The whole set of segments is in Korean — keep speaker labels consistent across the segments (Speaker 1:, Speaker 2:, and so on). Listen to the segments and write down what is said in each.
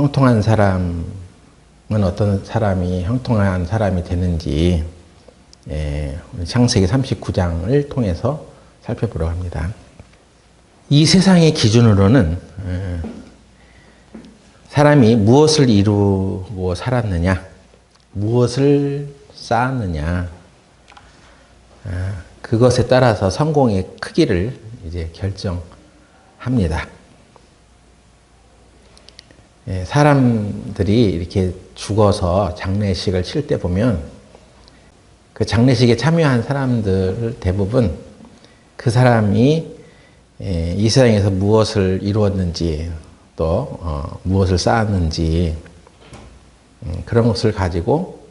Speaker 1: 형통한 사람은 어떤 사람이 형통한 사람이 되는지 창세기 39장을 통해서 살펴보려고 합니다. 이 세상의 기준으로는 사람이 무엇을 이루고 살았느냐, 무엇을 쌓았느냐, 그것에 따라서 성공의 크기를 이제 결정합니다. 사람들이 이렇게 죽어서 장례식을 칠 때 보면 그 장례식에 참여한 사람들 대부분 그 사람이 이 세상에서 무엇을 이루었는지 또 무엇을 쌓았는지 그런 것을 가지고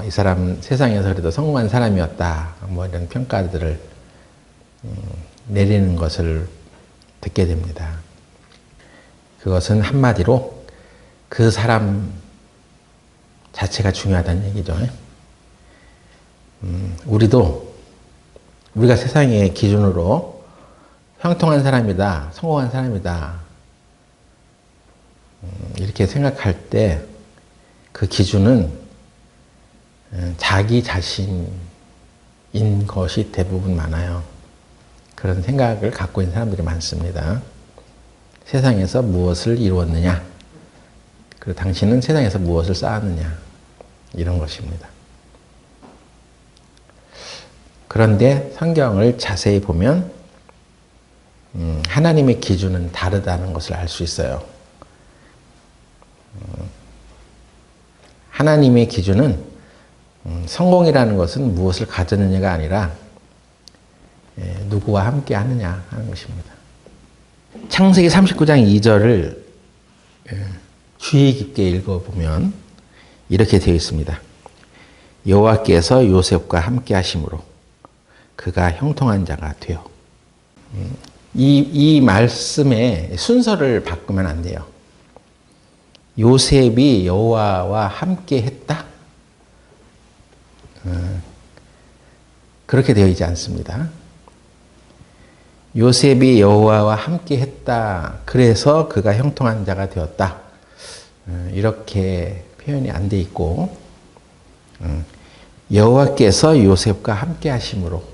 Speaker 1: 이 사람은 세상에서 그래도 성공한 사람이었다 뭐 이런 평가들을 내리는 것을 듣게 됩니다. 그것은 한마디로 그 사람 자체가 중요하다는 얘기죠. 우리가 세상의 기준으로 형통한 사람이다, 성공한 사람이다 이렇게 생각할 때 그 기준은 자기 자신인 것이 대부분 많아요. 그런 생각을 갖고 있는 사람들이 많습니다. 세상에서 무엇을 이루었느냐, 그리고 당신은 세상에서 무엇을 쌓았느냐, 이런 것입니다. 그런데 성경을 자세히 보면 하나님의 기준은 다르다는 것을 알 수 있어요. 하나님의 기준은 성공이라는 것은 무엇을 가졌느냐가 아니라 누구와 함께 하느냐 하는 것입니다. 창세기 39장 2절을 주의 깊게 읽어보면 이렇게 되어 있습니다. 여호와께서 요셉과 함께 하심으로 그가 형통한 자가 되어. 이 말씀의 순서를 바꾸면 안 돼요. 요셉이 여호와와 함께 했다? 그렇게 되어 있지 않습니다. 요셉이 여호와와 함께 했다. 그래서 그가 형통한 자가 되었다. 이렇게 표현이 안 돼 있고 여호와께서 요셉과 함께 하심으로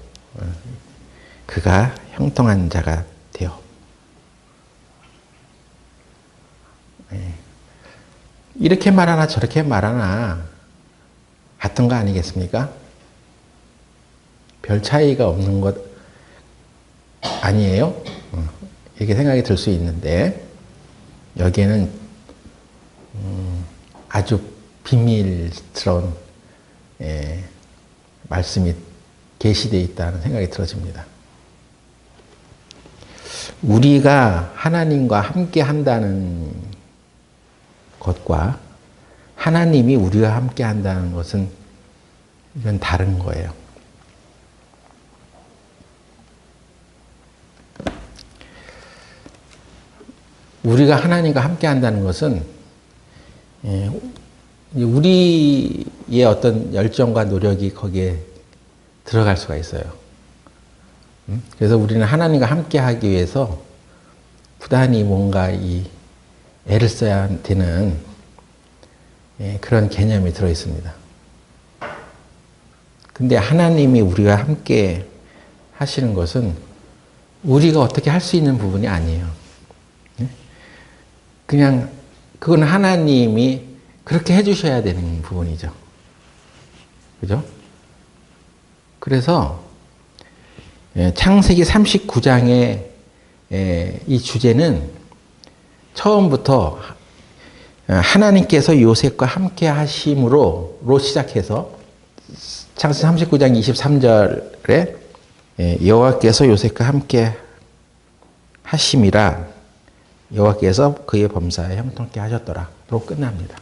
Speaker 1: 그가 형통한 자가 되어. 이렇게 말하나 저렇게 말하나 같은 거 아니겠습니까? 별 차이가 없는 것 아니에요? 이렇게 생각이 들 수 있는데 여기에는 아주 비밀스러운 말씀이 계시되어 있다는 생각이 들어집니다. 우리가 하나님과 함께 한다는 것과 하나님이 우리와 함께 한다는 것은 이건 다른 거예요. 우리가 하나님과 함께 한다는 것은 우리의 어떤 열정과 노력이 거기에 들어갈 수가 있어요. 그래서 우리는 하나님과 함께 하기 위해서 부단히 뭔가 애를 써야 되는 그런 개념이 들어 있습니다. 근데 하나님이 우리와 함께 하시는 것은 우리가 어떻게 할 수 있는 부분이 아니에요. 그냥 그건 하나님이 그렇게 해주셔야 되는 부분이죠. 그죠? 그래서 창세기 39장의 이 주제는 처음부터 하나님께서 요셉과 함께 하심으로 시작해서 창세기 39장 23절에 여호와께서 요셉과 함께 하심이라 여호와께서 그의 범사에 형통케 하셨더라로 끝납니다.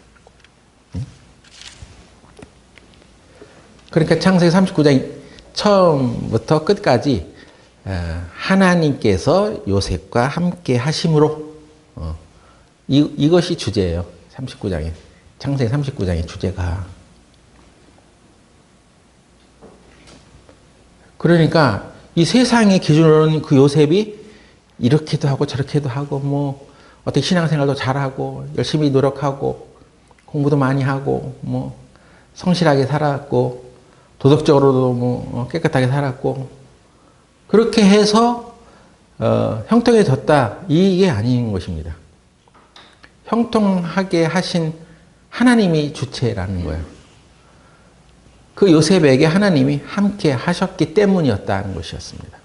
Speaker 1: 그러니까 창세기 39장 처음부터 끝까지 하나님께서 요셉과 함께 하심으로 이것이 주제예요. 39장에 창세기 39장의 주제가. 그러니까 이 세상의 기준으로는 그 요셉이 이렇게도 하고 저렇게도 하고 뭐 어떻게 신앙생활도 잘하고 열심히 노력하고 공부도 많이 하고 뭐 성실하게 살았고 도덕적으로도 뭐 깨끗하게 살았고 그렇게 해서 형통해졌다 이게 아닌 것입니다. 형통하게 하신 하나님이 주체라는 거예요. 그 요셉에게 하나님이 함께 하셨기 때문이었다는 것이었습니다.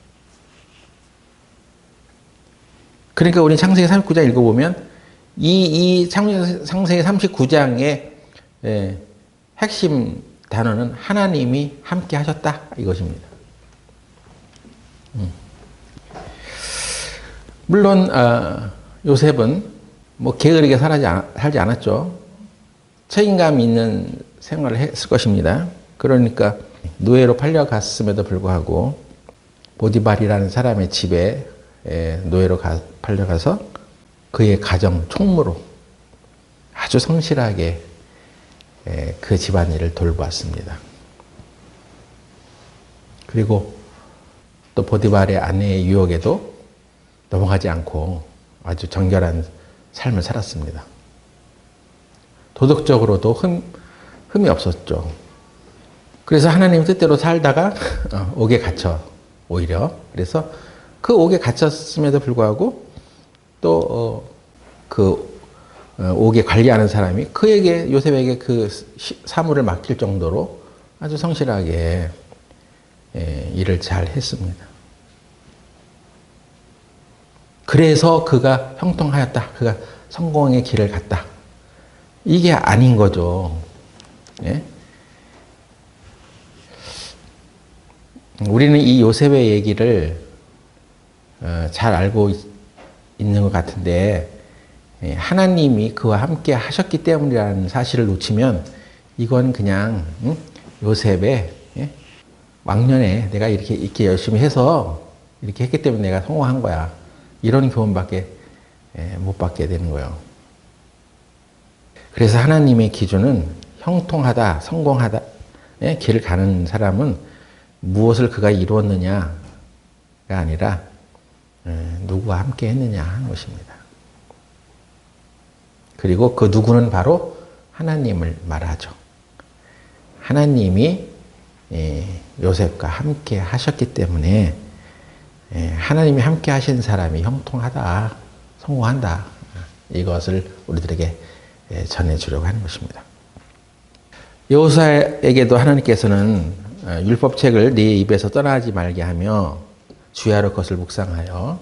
Speaker 1: 그러니까 우리 창세기 39장 읽어보면 이 창세기 39장의 핵심 단어는 하나님이 함께 하셨다 이것입니다. 물론 요셉은 뭐 게으르게 살지 않았죠. 책임감 있는 생활을 했을 것입니다. 그러니까 노예로 팔려갔음에도 불구하고 보디발이라는 사람의 집에 노예로 팔려가서 그의 가정 총무로 아주 성실하게 그 집안일을 돌보았습니다. 그리고 또 보디발의 아내의 유혹에도 넘어가지 않고 아주 정결한 삶을 살았습니다. 도덕적으로도 흠이 없었죠. 그래서 하나님 뜻대로 살다가 옥에 갇혀 오히려 그래서 그 옥에 갇혔음에도 불구하고 또 그 옥에 관리하는 사람이 그에게 요셉에게 그 사물을 맡길 정도로 아주 성실하게 일을 잘 했습니다. 그래서 그가 형통하였다. 그가 성공의 길을 갔다. 이게 아닌 거죠. 예? 우리는 이 요셉의 얘기를 잘 알고 있는 것 같은데 하나님이 그와 함께 하셨기 때문이라는 사실을 놓치면 이건 그냥 요셉의 왕년에 내가 이렇게 열심히 해서 이렇게 했기 때문에 내가 성공한 거야. 이런 교훈밖에 못 받게 되는 거예요. 그래서 하나님의 기준은 형통하다, 성공하다 길을 가는 사람은 무엇을 그가 이루었느냐가 아니라 누구와 함께 했느냐 하는 것입니다. 그리고 그 누구는 바로 하나님을 말하죠. 하나님이 요셉과 함께 하셨기 때문에 하나님이 함께 하신 사람이 형통하다, 성공한다. 이것을 우리들에게 전해주려고 하는 것입니다. 여호수아에게도 하나님께서는 율법책을 네 입에서 떠나지 말게 하며 주야로 그것을 묵상하여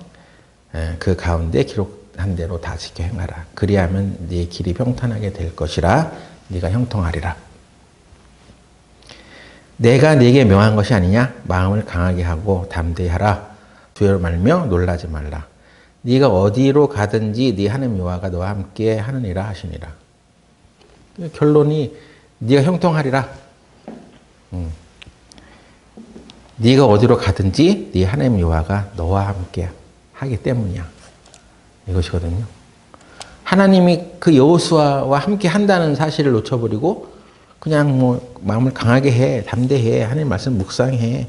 Speaker 1: 그 가운데 기록한 대로 다 지켜 행하라. 그리하면 네 길이 평탄하게 될 것이라 네가 형통하리라. 내가 네게 명한 것이 아니냐? 마음을 강하게 하고 담대히 하라. 주야로 말며 놀라지 말라. 네가 어디로 가든지 네 하나님 여호와가 너와 함께 하느니라 하시니라. 결론이 네가 형통하리라. 네가 어디로 가든지 네 하나님 여호와가 너와 함께 하기 때문이야. 이것이거든요. 하나님이 그 여호수아와 함께 한다는 사실을 놓쳐버리고 그냥 뭐 마음을 강하게 해, 담대해, 하나님 말씀 묵상해,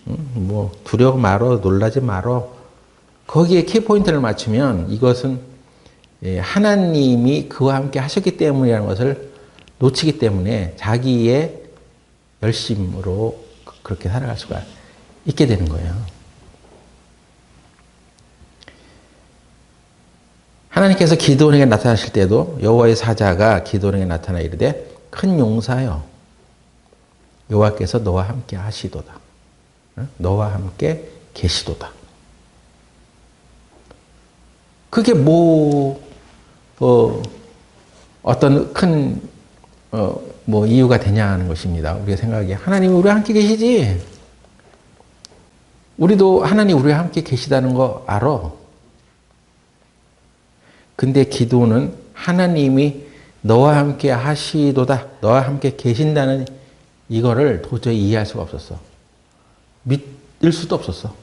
Speaker 1: 뭐 두려워 말어, 놀라지 말어. 거기에 키포인트를 맞추면 이것은 하나님이 그와 함께 하셨기 때문이라는 것을 놓치기 때문에 자기의 열심으로 그렇게 살아갈 수가 있게 되는 거예요. 하나님께서 기드온에게 나타나실 때도 여호와의 사자가 기드온에게 나타나 이르되 큰 용사여 여호와께서 너와 함께 하시도다. 너와 함께 계시도다. 그게 어떤 큰 이유가 되냐 하는 것입니다. 우리가 생각하기에 하나님이 우리와 함께 계시지. 우리도 하나님 우리와 함께 계시다는 거 알아. 근데 기도는 하나님이 너와 함께 하시도다. 너와 함께 계신다는 이거를 도저히 이해할 수가 없었어. 믿을 수도 없었어.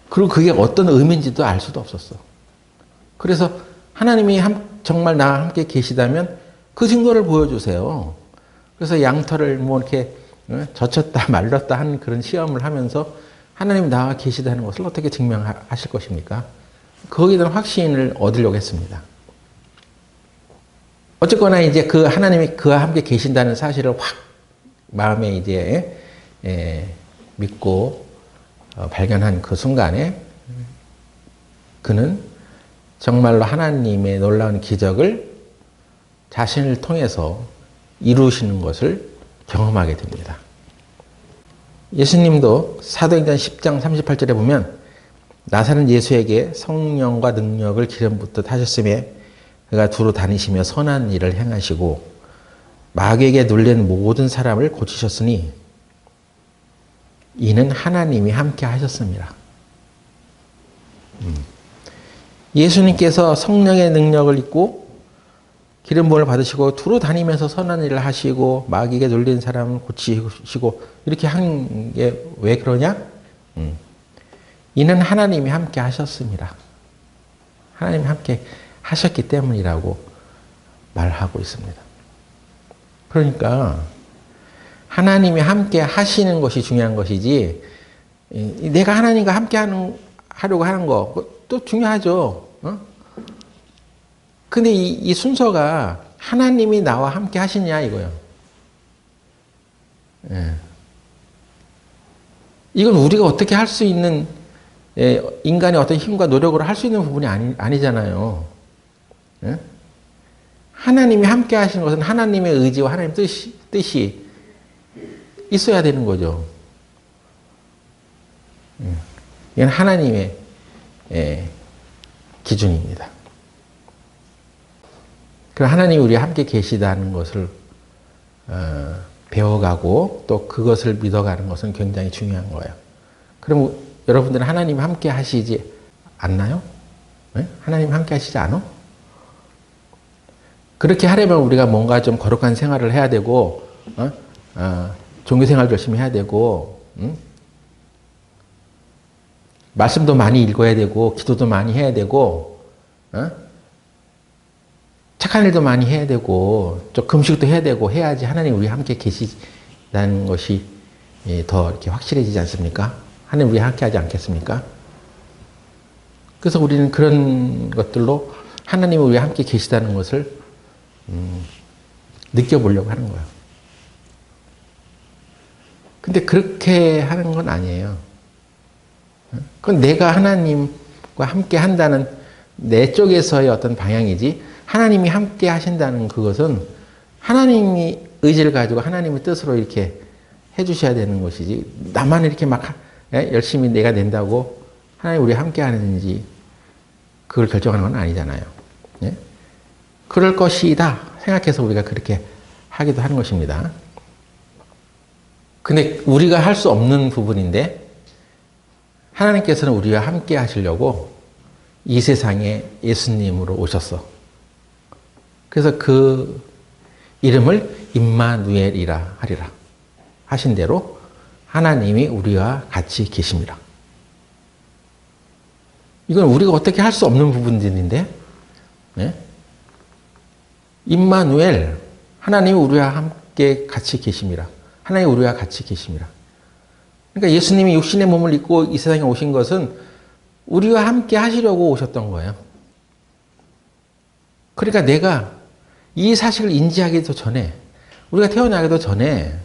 Speaker 1: 그리고 그게 어떤 의미인지도 알 수도 없었어. 그래서 하나님이 정말 나와 함께 계시다면 그 증거를 보여주세요. 그래서 양털을 뭐 이렇게 젖혔다 말렸다 하는 그런 시험을 하면서 하나님이 나와 계시다는 것을 어떻게 증명하실 것입니까? 거기에 대한 확신을 얻으려고 했습니다. 어쨌거나 이제 그 하나님이 그와 함께 계신다는 사실을 확 마음에 이제 믿고 발견한 그 순간에 그는 정말로 하나님의 놀라운 기적을 자신을 통해서 이루시는 것을 경험하게 됩니다. 예수님도 사도행전 10장 38절에 보면 나사렛 예수에게 성령과 능력을 기름 붓듯 하셨음에 그가 두루 다니시며 선한 일을 행하시고 마귀에게 눌린 모든 사람을 고치셨으니 이는 하나님이 함께 하셨습니다. 예수님께서 성령의 능력을 입고 기름 부음을 받으시고 두루 다니면서 선한 일을 하시고 마귀에게 눌린 사람을 고치시고 이렇게 하는 게 왜 그러냐? 이는 하나님이 함께 하셨습니다. 하나님이 함께 하셨기 때문이라고 말하고 있습니다. 그러니까 하나님이 함께 하시는 것이 중요한 것이지 내가 하나님과 함께 하려고 하는 것도 중요하죠. 근데 이 순서가 하나님이 나와 함께 하시냐 이거예요. 예. 이건 우리가 어떻게 할 수 있는 인간의 어떤 힘과 노력으로 할 수 있는 부분이 아니잖아요. 예? 하나님이 함께 하시는 것은 하나님의 의지와 하나님의 뜻이 있어야 되는 거죠. 이건 하나님의 기준입니다. 그럼 하나님이 우리와 함께 계시다는 것을 배워가고 또 그것을 믿어가는 것은 굉장히 중요한 거예요. 그럼 여러분들은 하나님 함께 하시지 않나요? 네? 하나님 함께 하시지 않아? 그렇게 하려면 우리가 뭔가 좀 거룩한 생활을 해야 되고 종교생활도 열심히 해야 되고 말씀도 많이 읽어야 되고 기도도 많이 해야 되고 착한 일도 많이 해야 되고 좀 금식도 해야 되고 해야지 하나님 우리와 함께 계시다는 것이 더 이렇게 확실해지지 않습니까? 하나님 우리와 함께 하지 않겠습니까? 그래서 우리는 그런 것들로 하나님이 우리와 함께 계시다는 것을 느껴보려고 하는 거예요. 근데 그렇게 하는 건 아니에요. 그건 내가 하나님과 함께 한다는 내 쪽에서의 어떤 방향이지 하나님이 함께 하신다는 그것은 하나님이 의지를 가지고 하나님의 뜻으로 이렇게 해주셔야 되는 것이지 나만 이렇게 막 열심히 내가 낸다고 하나님 우리와 함께 하는지 그걸 결정하는 건 아니잖아요. 예? 그럴 것이다 생각해서 우리가 그렇게 하기도 하는 것입니다. 근데 우리가 할 수 없는 부분인데 하나님께서는 우리와 함께 하시려고 이 세상에 예수님으로 오셨어. 그래서 그 이름을 임마누엘이라 하리라 하신 대로 하나님이 우리와 같이 계십니다. 이건 우리가 어떻게 할 수 없는 부분들인데 네? 임마누엘 하나님이 우리와 함께 같이 계십니다. 하나님이 우리와 같이 계십니다. 그러니까 예수님이 육신의 몸을 입고 이 세상에 오신 것은 우리와 함께 하시려고 오셨던 거예요. 그러니까 내가 이 사실을 인지하기도 전에 우리가 태어나기도 전에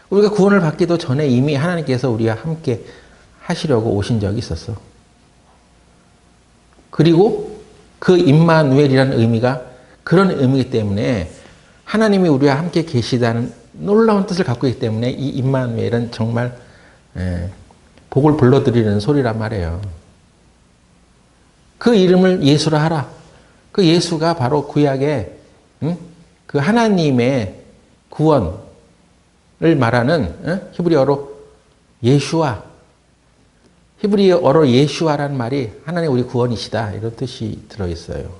Speaker 1: 우리가 구원을 받기도 전에 이미 하나님께서 우리와 함께 하시려고 오신 적이 있었어. 그리고 그 임마누엘이라는 의미가 그런 의미이기 때문에 하나님이 우리와 함께 계시다는 놀라운 뜻을 갖고 있기 때문에 이 임마누엘은 정말 복을 불러드리는 소리란 말이에요. 그 이름을 예수라 하라. 그 예수가 바로 구약의 그 하나님의 구원을 말하는 히브리어로 예슈아. 히브리어로 예슈아라는 말이 하나님 우리 구원이시다 이런 뜻이 들어있어요.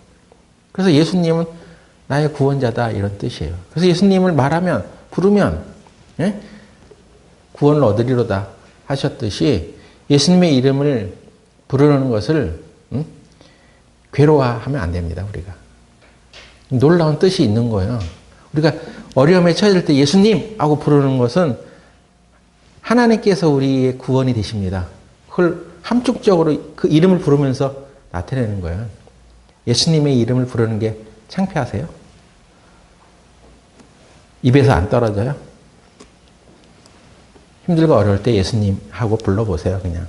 Speaker 1: 그래서 예수님은 나의 구원자다 이런 뜻이에요. 그래서 예수님을 말하면 부르면 구원을 얻으리로다 하셨듯이 예수님의 이름을 부르는 것을 괴로워하면 안 됩니다. 우리가 놀라운 뜻이 있는 거예요. 우리가 어려움에 처해질 때 예수님 하고 부르는 것은 하나님께서 우리의 구원이 되십니다. 그걸 함축적으로 그 이름을 부르면서 나타내는 거예요. 예수님의 이름을 부르는 게 창피하세요? 입에서 안 떨어져요? 힘들고 어려울 때 예수님 하고 불러보세요, 그냥.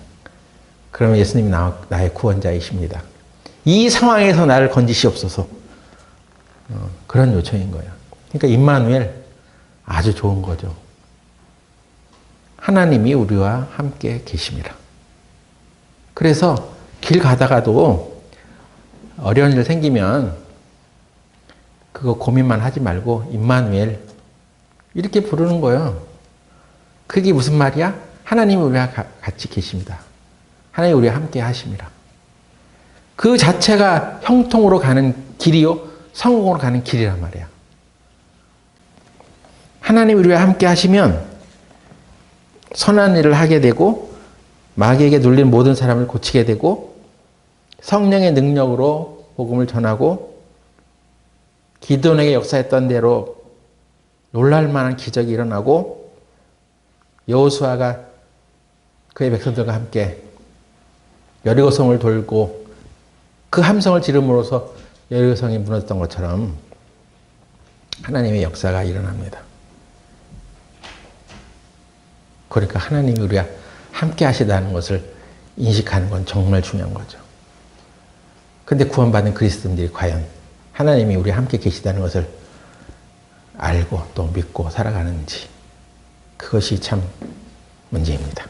Speaker 1: 그러면 예수님이 나의 구원자이십니다. 이 상황에서 나를 건지시옵소서. 그런 요청인 거예요. 그러니까 임마누엘 아주 좋은 거죠. 하나님이 우리와 함께 계십니다. 그래서 길 가다가도 어려운 일 생기면 그거 고민만 하지 말고 임마누엘 이렇게 부르는 거예요. 그게 무슨 말이야? 하나님이 우리와 같이 계십니다. 하나님이 우리와 함께 하십니다. 그 자체가 형통으로 가는 길이요, 성공으로 가는 길이란 말이야. 하나님이 우리와 함께 하시면 선한 일을 하게 되고 마귀에게 눌린 모든 사람을 고치게 되고 성령의 능력으로 복음을 전하고 기드온에게 역사했던 대로 놀랄 만한 기적이 일어나고 여호수아가 그의 백성들과 함께 여리고성을 돌고 그 함성을 지름으로써 여리고성이 무너졌던 것처럼 하나님의 역사가 일어납니다. 그러니까 하나님이 우리가 함께 하시다는 것을 인식하는 건 정말 중요한 거죠. 근데 구원받은 그리스도인들이 과연 하나님이 우리와 함께 계시다는 것을 알고 또 믿고 살아가는지, 그것이 참 문제입니다.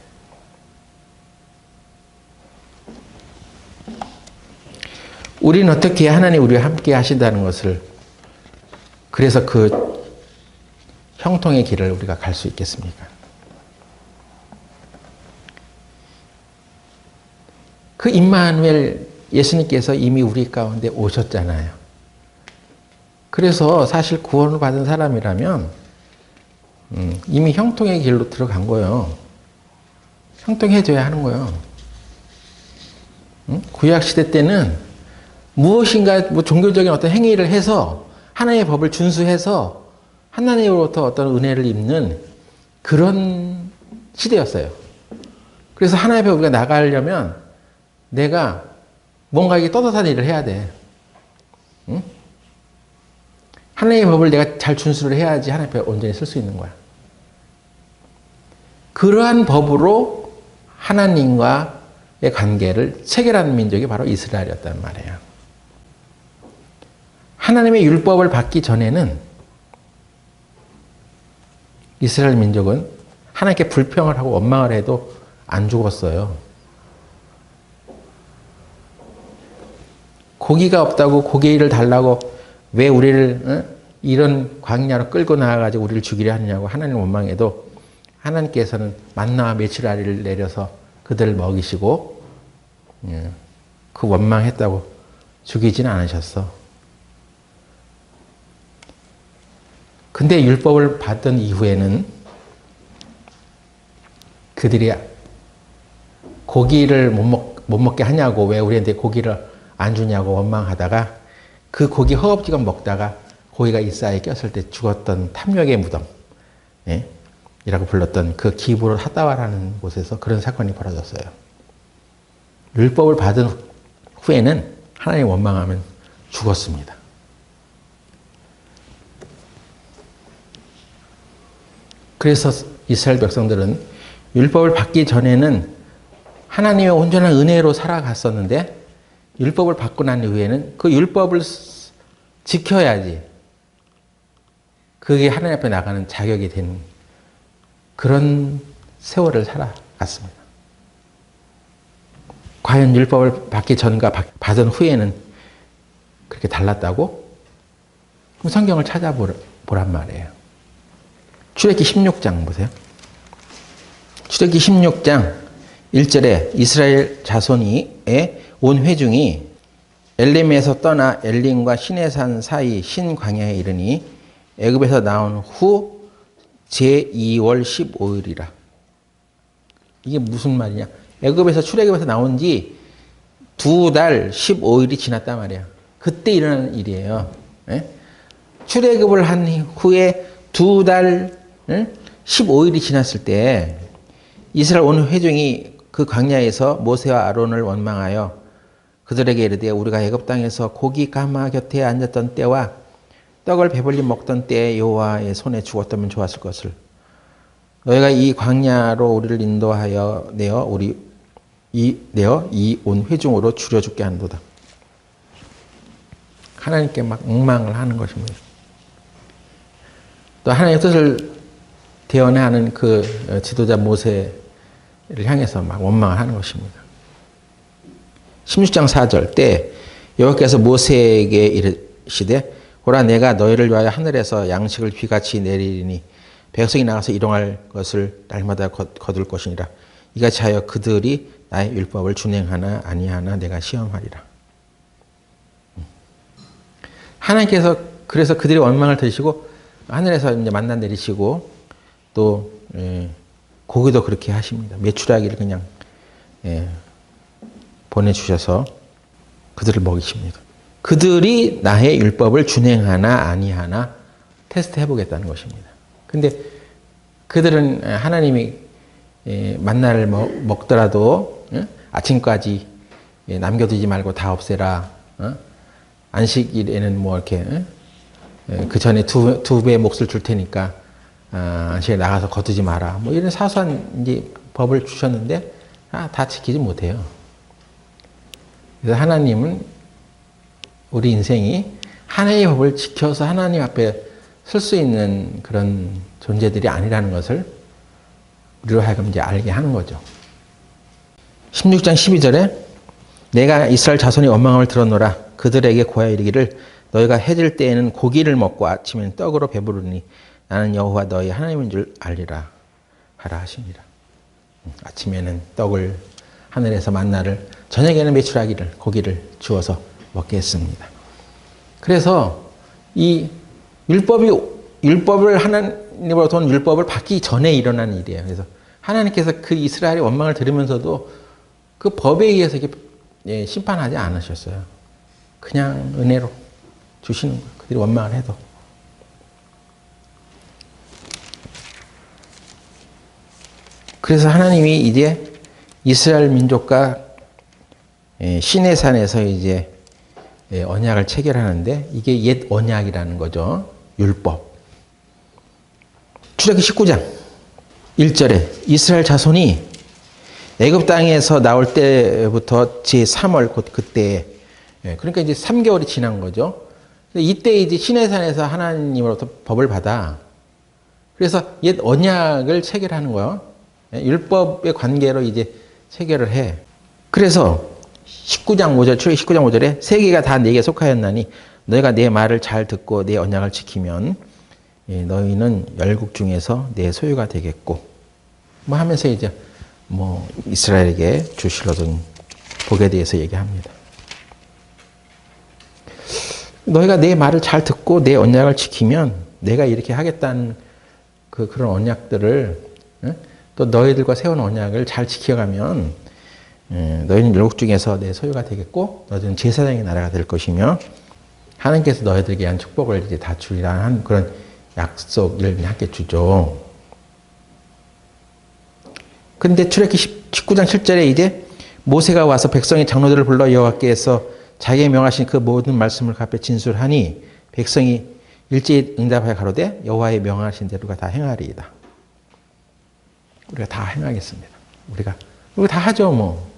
Speaker 1: 우리는 어떻게 하나님 우리와 함께 하신다는 것을, 그래서 그 형통의 길을 우리가 갈 수 있겠습니까? 그 임마누엘 예수님께서 이미 우리 가운데 오셨잖아요. 그래서 사실 구원을 받은 사람이라면 이미 형통의 길로 들어간 거예요. 형통해져야 하는 거예요. 구약시대 때는 무엇인가 종교적인 어떤 행위를 해서 하나님의 법을 준수해서 하나님으로부터 어떤 은혜를 입는 그런 시대였어요. 그래서 하나님의 법에 우리가 나가려면 내가 뭔가 이게 떳떳한 일을 해야 돼. 응? 하나님의 법을 내가 잘 준수를 해야지 하나님 앞에 온전히 쓸 수 있는 거야. 그러한 법으로 하나님과의 관계를 체결한 민족이 바로 이스라엘이었단 말이에요. 하나님의 율법을 받기 전에는 이스라엘 민족은 하나님께 불평을 하고 원망을 해도 안 죽었어요. 고기가 없다고 고기를 달라고 왜 우리를 이런 광야로 끌고 나와가지고 우리를 죽이려 하느냐고 하나님 원망해도 하나님께서는 만나와 메추라리를 내려서 그들을 먹이시고 그 원망했다고 죽이지는 않으셨어. 근데 율법을 받던 이후에는 그들이 고기를 못 먹게 하냐고, 왜 우리한테 고기를 안 주냐고 원망하다가 그 고기 허겁지겁 먹다가 고기가 이사에 꼈을 때 죽었던 탐욕의 무덤, 예? 이라고 불렀던 그 기브롯 하다와라는 곳에서 그런 사건이 벌어졌어요. 율법을 받은 후에는 하나님 원망하면 죽었습니다. 그래서 이스라엘 백성들은 율법을 받기 전에는 하나님의 온전한 은혜로 살아갔었는데 율법을 받고 난 이후에는 그 율법을 지켜야지 그게 하나님 앞에 나가는 자격이 되는 그런 세월을 살아갔습니다. 과연 율법을 받기 전과 받은 후에는 그렇게 달랐다고? 그럼 성경을 찾아보란 말이에요. 출애굽기 16장 보세요. 출애굽기 16장 1절에 이스라엘 자손의 온 회중이 엘림에서 떠나 엘림과 시내산 사이 신광야에 이르니 애굽에서 나온 후 제2월 15일이라. 이게 무슨 말이냐? 애굽에서 출애굽에서 나온 지 2달 15일이 지났단 말이야. 그때 일어나는 일이에요. 예? 출애굽을 한 후에 2달 15일이 지났을 때 이스라엘 온 회중이 그 광야에서 모세와 아론을 원망하여 그들에게 이르되 우리가 애굽 땅에서 고기 가마 곁에 앉았던 때와 떡을 배불리 먹던 때에 여호와의 손에 죽었다면 좋았을 것을. 너희가 이 광야로 우리를 인도하여 내어 이 온 회중으로 줄여 죽게 하는도다. 하나님께 막 엉망을 하는 것입니다. 또 하나님의 뜻을 대언하는 그 지도자 모세를 향해서 막 원망을 하는 것입니다. 16장 4절 때 여호와께서 모세에게 이르시되 보라 내가 너희를 위하여 하늘에서 양식을 비같이 내리리니 백성이 나가서 일용할 것을 날마다 거둘 것이니라. 이같이 하여 그들이 나의 율법을 준행하나 아니하나 내가 시험하리라. 하나님께서 그래서 그들의 원망을 들으시고 하늘에서 이제 만나 내리시고 또 고기도 그렇게 하십니다. 메추라기를 그냥 보내주셔서 그들을 먹이십니다. 그들이 나의 율법을 준행하나 아니하나 테스트 해보겠다는 것입니다. 근데 그들은 하나님이 만나를 먹더라도 아침까지 남겨두지 말고 다 없애라. 안식일에는 뭐 이렇게 그 전에 두 배의 몫을 줄 테니까 안식일에 나가서 거두지 마라. 뭐 이런 사소한 이제 법을 주셨는데 다 지키지 못해요. 그래서 하나님은 우리 인생이 하나님의 법을 지켜서 하나님 앞에 설 수 있는 그런 존재들이 아니라는 것을 우리로 하여금 이제 알게 하는 거죠. 16장 12절에 내가 이스라엘 자손이 원망함을 들었노라. 그들에게 고하여 이르기를 너희가 해질 때에는 고기를 먹고 아침에는 떡으로 배부르니 나는 여호와 너희 하나님인 줄 알리라 하라 하시니라. 아침에는 떡을 하늘에서 만나를 저녁에는 메추라기를 고기를 주어서 먹게 했습니다. 그래서 이 율법을 하나님으로부터 온 율법을 받기 전에 일어난 일이에요. 그래서 하나님께서 그 이스라엘의 원망을 들으면서도 그 법에 의해서 이렇게 심판하지 않으셨어요. 그냥 은혜로 주시는 거예요. 그들이 원망을 해도. 그래서 하나님이 이제 이스라엘 민족과 시내산에서 이제 언약을 체결하는데 이게 옛 언약이라는 거죠. 율법. 출애굽기 19장 1절에 이스라엘 자손이 애굽 땅에서 나올 때부터 제3월 곧 그때 그러니까 이제 3개월이 지난 거죠. 이때 이제 시내산에서 하나님으로부터 법을 받아. 그래서 옛 언약을 체결하는 거예요. 율법의 관계로 이제 체결을 해. 그래서 19장 5절, 출애굽기 19장 5절에 세계가 다 내게 속하였나니 너희가 내 말을 잘 듣고 내 언약을 지키면 너희는 열국 중에서 내 소유가 되겠고 뭐 하면서 이제 뭐 이스라엘에게 주시려던 복에 대해서 얘기합니다. 너희가 내 말을 잘 듣고 내 언약을 지키면 내가 이렇게 하겠다는 그런 언약들을 또 너희들과 세운 언약을 잘 지켜가면 너희는 열국 중에서 내 소유가 되겠고 너희는 제사장의 나라가 될 것이며 하나님께서 너희들에게 한 축복을 이제 다 주리라는 그런 약속을 함께 주죠. 근데 출애굽기 19장 7절에 이제 모세가 와서 백성의 장로들을 불러 여호와께서 자기의 명하신 그 모든 말씀을 갚아 진술하니 백성이 일제히 응답하여 가로되 여호와의 명하신 대로가 다 행하리이다. 우리가 다 행하겠습니다. 우리가 다 하죠 뭐.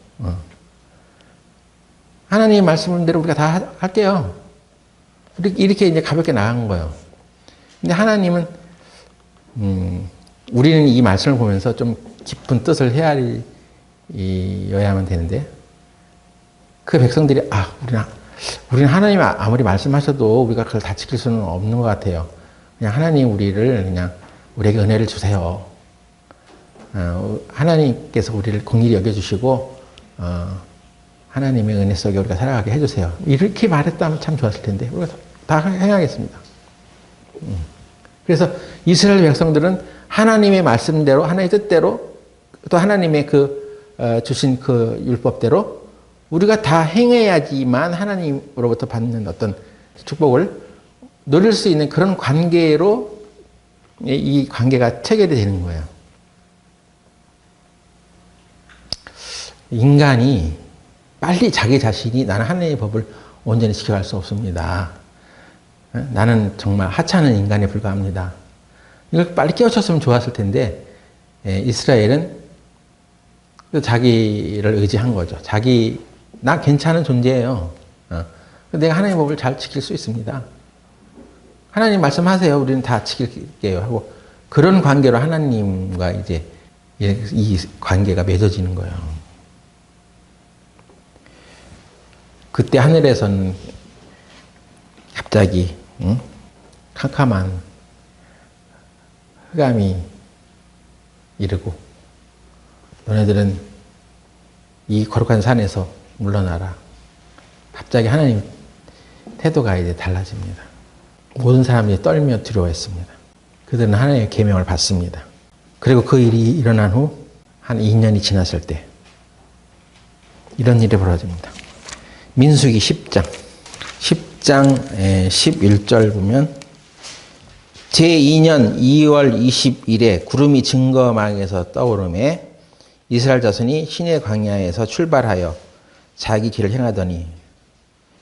Speaker 1: 하나님의 말씀대로 우리가 다 할게요. 이렇게 이제 가볍게 나간 거예요. 근데 하나님은 우리는 이 말씀을 보면서 좀 깊은 뜻을 헤아려야만 되는데 그 백성들이 우리는 하나님이 아무리 말씀하셔도 우리가 그걸 다 지킬 수는 없는 것 같아요. 그냥 하나님 그냥 우리에게 은혜를 주세요. 하나님께서 우리를 공의히 여겨주시고 하나님의 은혜 속에 우리가 살아가게 해주세요. 이렇게 말했다면 참 좋았을 텐데 우리가 다 행하겠습니다. 그래서 이스라엘 백성들은 하나님의 말씀대로 하나님의 뜻대로 또 하나님의 주신 그 율법대로 우리가 다 행해야지만 하나님으로부터 받는 어떤 축복을 누릴 수 있는 그런 관계로 이 관계가 체결이 되는 거예요. 인간이 빨리 자기 자신이 나는 하나님의 법을 온전히 지켜갈 수 없습니다. 나는 정말 하찮은 인간에 불과합니다. 이걸 빨리 깨우쳤으면 좋았을 텐데 이스라엘은 자기를 의지한 거죠. 나 괜찮은 존재예요. 내가 하나님의 법을 잘 지킬 수 있습니다. 하나님 말씀하세요. 우리는 다 지킬게요. 하고 그런 관계로 하나님과 이제 이 관계가 맺어지는 거예요. 그때 하늘에서는 갑자기 캄캄한 흑암이 이르고 너네들은 이 거룩한 산에서 물러나라. 갑자기 하나님 태도가 이제 달라집니다. 모든 사람들이 떨며 두려워했습니다. 그들은 하나님의 계명을 받습니다. 그리고 그 일이 일어난 후 한 2년이 지났을 때 이런 일이 벌어집니다. 민수기 10장 11절 보면 제2년 2월 20일에 구름이 증거망에서 떠오르매 이스라엘 자손이 시내 광야에서 출발하여 자기 길을 행하더니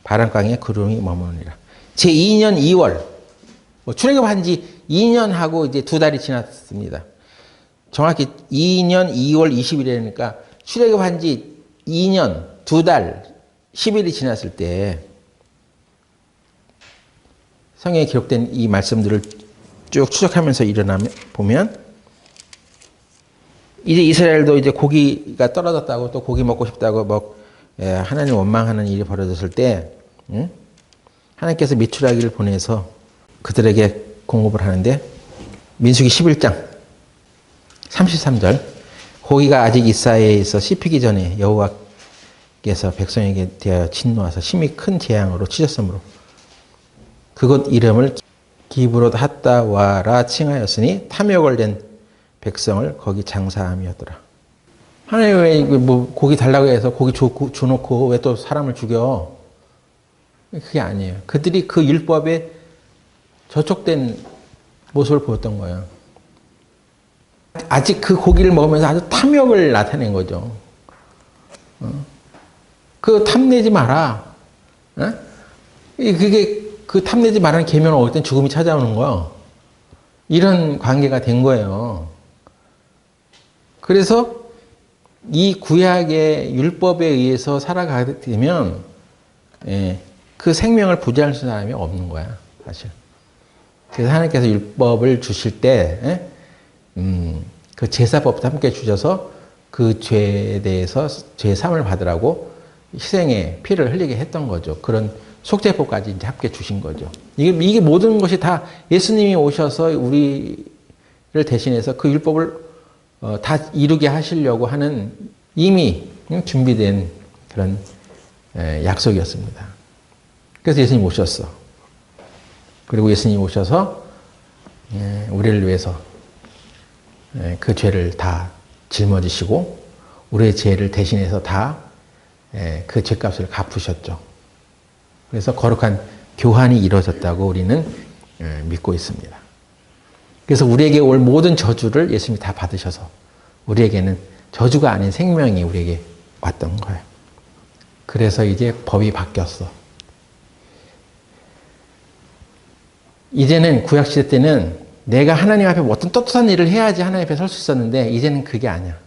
Speaker 1: 바람강에 구름이 머무르니라. 제2년 2월 출애굽한 지 2년하고 이제 2달이 지났습니다. 정확히 2년 2월 20일이니까 출애굽한 지 2년 2달 10일이 지났을 때 성경에 기록된 이 말씀들을 쭉 추적하면서 보면 이제 이스라엘도 이제 고기가 떨어졌다고 또 고기 먹고 싶다고 하나님 원망하는 일이 벌어졌을 때 하나님께서 메추라기를 보내서 그들에게 공급을 하는데 민수기 11장 33절 고기가 아직 이사야에서 씹히기 전에 여호와께서 백성에게 대하여 진노하사 심히 큰 재앙으로 치셨으므로 그곳 이름을 기브롯 핫다와라 칭하였으니 탐욕을 낸 백성을 거기 장사함이었더라. 하나님 왜 고기 달라고 해서 고기 줘놓고 왜 또 사람을 죽여? 그게 아니에요. 그들이 그 율법에 저촉된 모습을 보였던 거예요. 아직 그 고기를 먹으면서 아주 탐욕을 나타낸 거죠. 그 탐내지 마라. 그게 그 탐내지 말라는 계명을 어릴 땐 죽음이 찾아오는 거예요. 이런 관계가 된 거예요. 그래서 이 구약의 율법에 의해서 살아가게 되면 그 생명을 부지할 수 있는 사람이 없는 거야, 사실. 그래서 하나님께서 율법을 주실 때 그 제사법도 함께 주셔서 그 죄에 대해서 죄 사함을 받으라고 희생의 피를 흘리게 했던 거죠. 그런 속죄법까지 이제 함께 주신 거죠. 이게 모든 것이 다 예수님이 오셔서 우리를 대신해서 그 율법을 다 이루게 하시려고 하는 이미 준비된 그런 약속이었습니다. 그래서 예수님이 오셨어. 그리고 예수님이 오셔서 우리를 위해서 그 죄를 다 짊어지시고 우리의 죄를 대신해서 다 그 죄값을 갚으셨죠. 그래서 거룩한 교환이 이루어졌다고 우리는 믿고 있습니다. 그래서 우리에게 올 모든 저주를 예수님이 다 받으셔서 우리에게는 저주가 아닌 생명이 우리에게 왔던 거예요. 그래서 이제 법이 바뀌었어. 이제는 구약시대 때는 내가 하나님 앞에 어떤 떳떳한 일을 해야지 하나님 앞에 설 수 있었는데 이제는 그게 아니야.